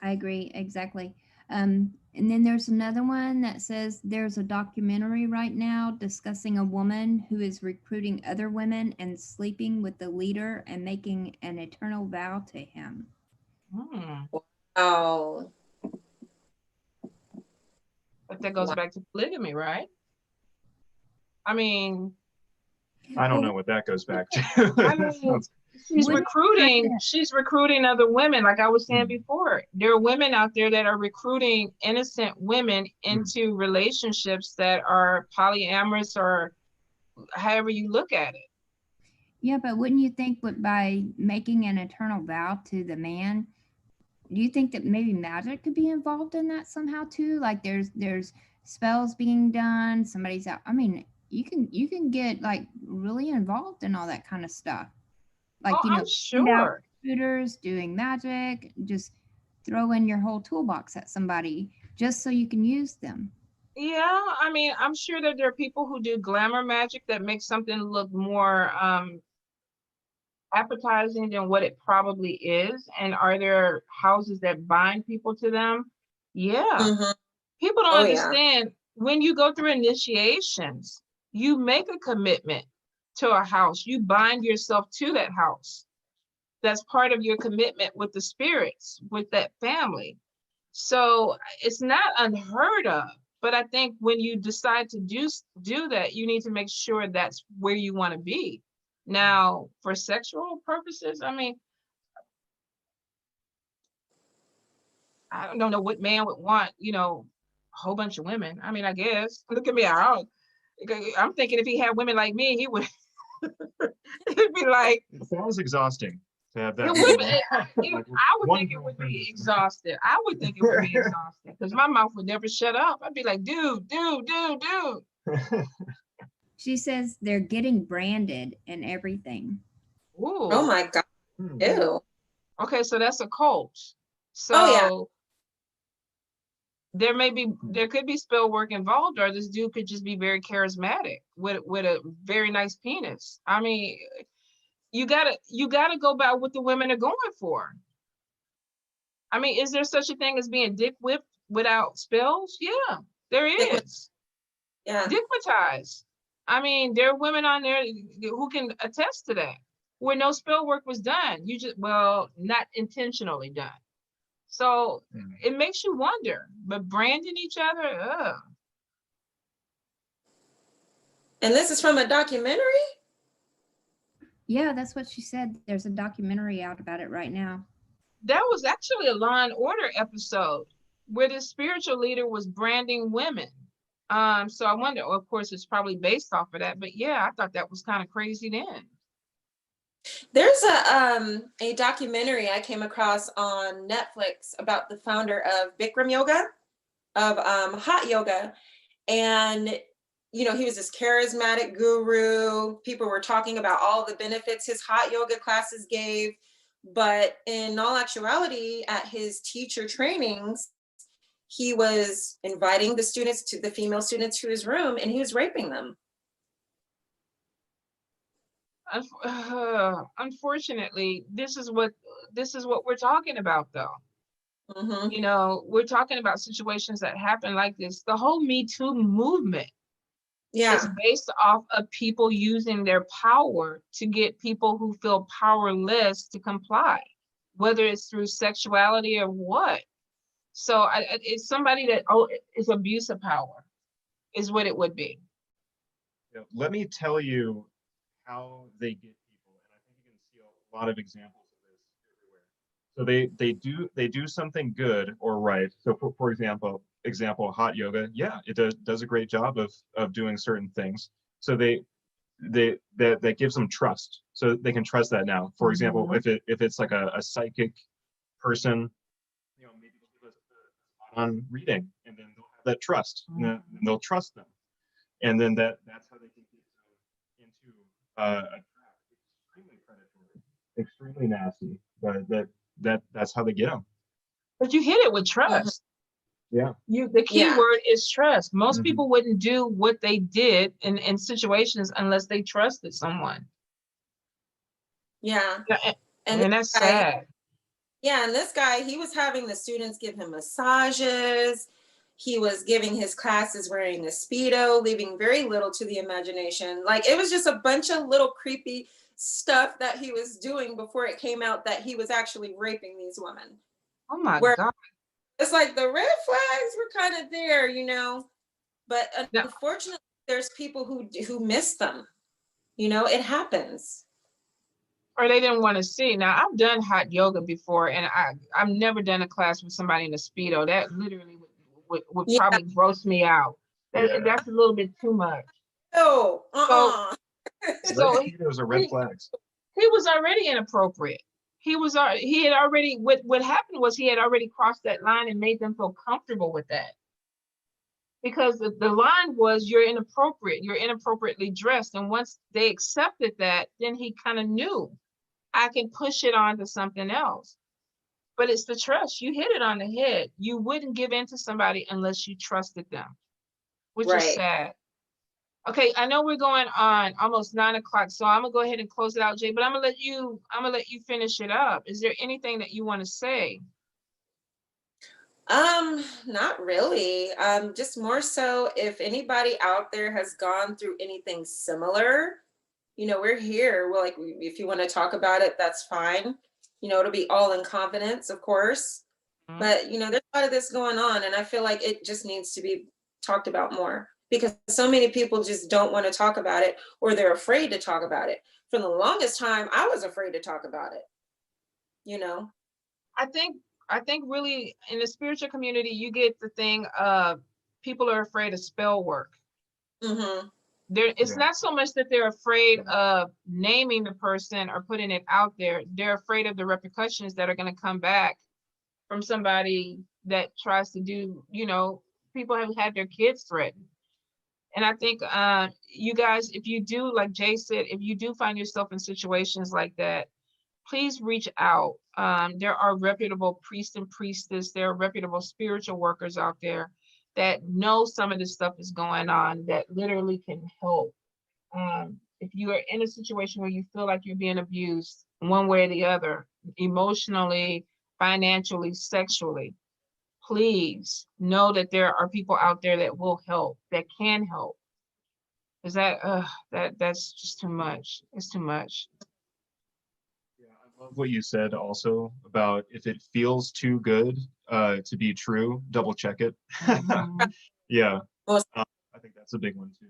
I agree, exactly. And then there's another one that says there's a documentary right now discussing a woman who is recruiting other women and sleeping with the leader and making an eternal vow to him. Wow. But that goes back to polygamy, right? I mean, I don't know what that goes back to. She's recruiting other women. Like I was saying before, there are women out there that are recruiting innocent women into relationships that are polyamorous or however you look at it. Yeah, but wouldn't you think by making an eternal vow to the man, do you think that maybe magic could be involved in that somehow too? Like there's spells being done, somebody's out. I mean, you can get like really involved in all that kind of stuff. Like, I'm sure. Shooters doing magic, just throw in your whole toolbox at somebody just so you can use them. Yeah, I mean, I'm sure that there are people who do glamour magic that makes something look more appetizing than what it probably is. And are there houses that bind people to them? Yeah. People don't understand when you go through initiations, you make a commitment to a house, you bind yourself to that house. That's part of your commitment with the spirits, with that family. So it's not unheard of, but I think when you decide to do that, you need to make sure that's where you want to be. Now, for sexual purposes, I mean, I don't know what man would want, a whole bunch of women. I mean, I guess, look at me, I'm thinking if he had women like me, he would, he'd be like. It sounds exhausting to have that. I would think it would be exhausted. I would think it would be exhausting because my mouth would never shut up. I'd be like, dude. She says they're getting branded and everything. Ooh. Oh my God. Ew. Okay, so that's a cult. So there could be spell work involved, or this dude could just be very charismatic with a very nice penis. I mean, you gotta go by what the women are going for. I mean, is there such a thing as being dick whipped without spells? Yeah, there is. Yeah. Dickmatized. I mean, there are women on there who can attest to that, where no spell work was done. Not intentionally done. So it makes you wonder, but branding each other, ugh. And this is from a documentary? Yeah, that's what she said. There's a documentary out about it right now. That was actually a Law and Order episode where the spiritual leader was branding women. So I wonder, of course, it's probably based off of that, but yeah, I thought that was kind of crazy then. There's a documentary I came across on Netflix about the founder of Bikram yoga, of hot yoga. And, he was this charismatic guru. People were talking about all the benefits his hot yoga classes gave. But in all actuality, at his teacher trainings, he was inviting the female students to his room, and he was raping them. Unfortunately, this is what we're talking about, though. We're talking about situations that happen like this. The whole Me Too movement is based off of people using their power to get people who feel powerless to comply, whether it's through sexuality or what. So it's somebody that is abuse of power is what it would be. Let me tell you how they get people, and I think you can see a lot of examples of this everywhere. So they do something good or right. So for example, hot yoga, it does a great job of doing certain things. So that gives them trust. So they can trust that now. For example, if it's like a psychic person, maybe they'll give us a spot on reading, and then they'll have that trust, and they'll trust them, and then that's how they can get into a trap. Extremely predatory, extremely nasty, but that's how they get them. But you hit it with trust. Yeah. The key word is trust. Most people wouldn't do what they did in situations unless they trusted someone. Yeah. And that's sad. Yeah, and this guy, he was having the students give him massages. He was giving his classes wearing a Speedo, leaving very little to the imagination. Like, it was just a bunch of little creepy stuff that he was doing before it came out that he was actually raping these women. Oh my God. It's like the red flags were kind of there, but unfortunately, there's people who miss them. It happens. or they didn't want to see. Now, I've done hot yoga before, and I've never done a class with somebody in a Speedo. That literally would probably gross me out. That's a little bit too much. No, So those are red flags. He was already inappropriate. He had already, what happened was he had already crossed that line and made them feel comfortable with that. Because the line was, you're inappropriate, you're inappropriately dressed. And once they accepted that, then he kind of knew, I can push it on to something else. But it's the trust. You hit it on the head. You wouldn't give in to somebody unless you trusted them, which is sad. Okay, I know we're going on almost 9 o'clock, so I'm gonna go ahead and close it out, Jay, but I'm gonna let you finish it up. Is there anything that you want to say? Not really. Just more so, if anybody out there has gone through anything similar, you know, we're here. We're like, if you want to talk about it, that's fine. You know, it'll be all in confidence, of course. But, you know, there's a lot of this going on, and I feel like it just needs to be talked about more, because so many people just don't want to talk about it, or they're afraid to talk about it. For the longest time, I was afraid to talk about it, you know? I think really in the spiritual community, you get the thing of people are afraid of spell work. It's not so much that they're afraid of naming the person or putting it out there. They're afraid of the repercussions that are going to come back from somebody that tries to do, you know, people have had their kids threatened. And I think you guys, if you do, like Jay said, if you do find yourself in situations like that, please reach out. There are reputable priests and priestess. There are reputable spiritual workers out there that know some of this stuff is going on, that literally can help. If you are in a situation where you feel like you're being abused one way or the other, emotionally, financially, sexually, please know that there are people out there that will help, that can help. Is that's just too much. It's too much. Yeah, I love what you said also about, if it feels too good to be true, double check it. Yeah, I think that's a big one too.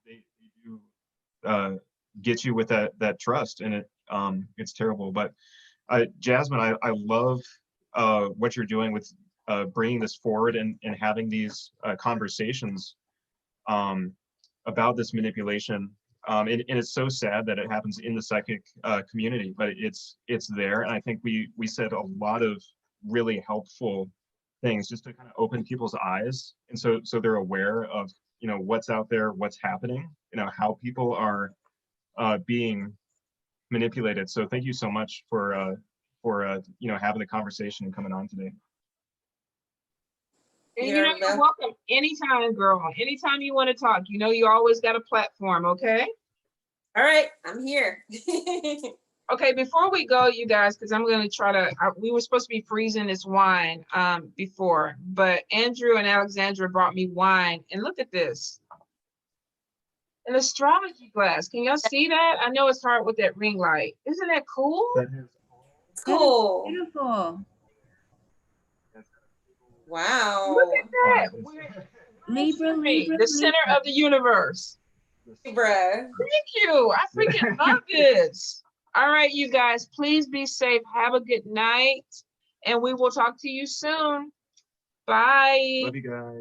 They do get you with that trust, and it's terrible. But Jasmine, I love what you're doing with bringing this forward and having these conversations about this manipulation. And it's so sad that it happens in the psychic community, but it's there. And I think we said a lot of really helpful things just to kind of open people's eyes, and so they're aware of, you know, what's out there, what's happening, you know, how people are being manipulated. So thank you so much for you know, having the conversation and coming on today. And you know, you're welcome anytime, girl. Anytime you want to talk, you know, you always got a platform, okay? All right, I'm here. Okay, before we go, you guys, because I'm going to try to, we were supposed to be freezing this wine before, but Andrew and Alexandra brought me wine, and look at this. An astrology glass. Can y'all see that? I know it's hard with that ring light. Isn't that cool? That is cool. Beautiful. Wow. Look at that. Libra, the center of the universe. Libra. Thank you. I freaking love this. All right, you guys, please be safe. Have a good night, and we will talk to you soon. Bye. Love you guys.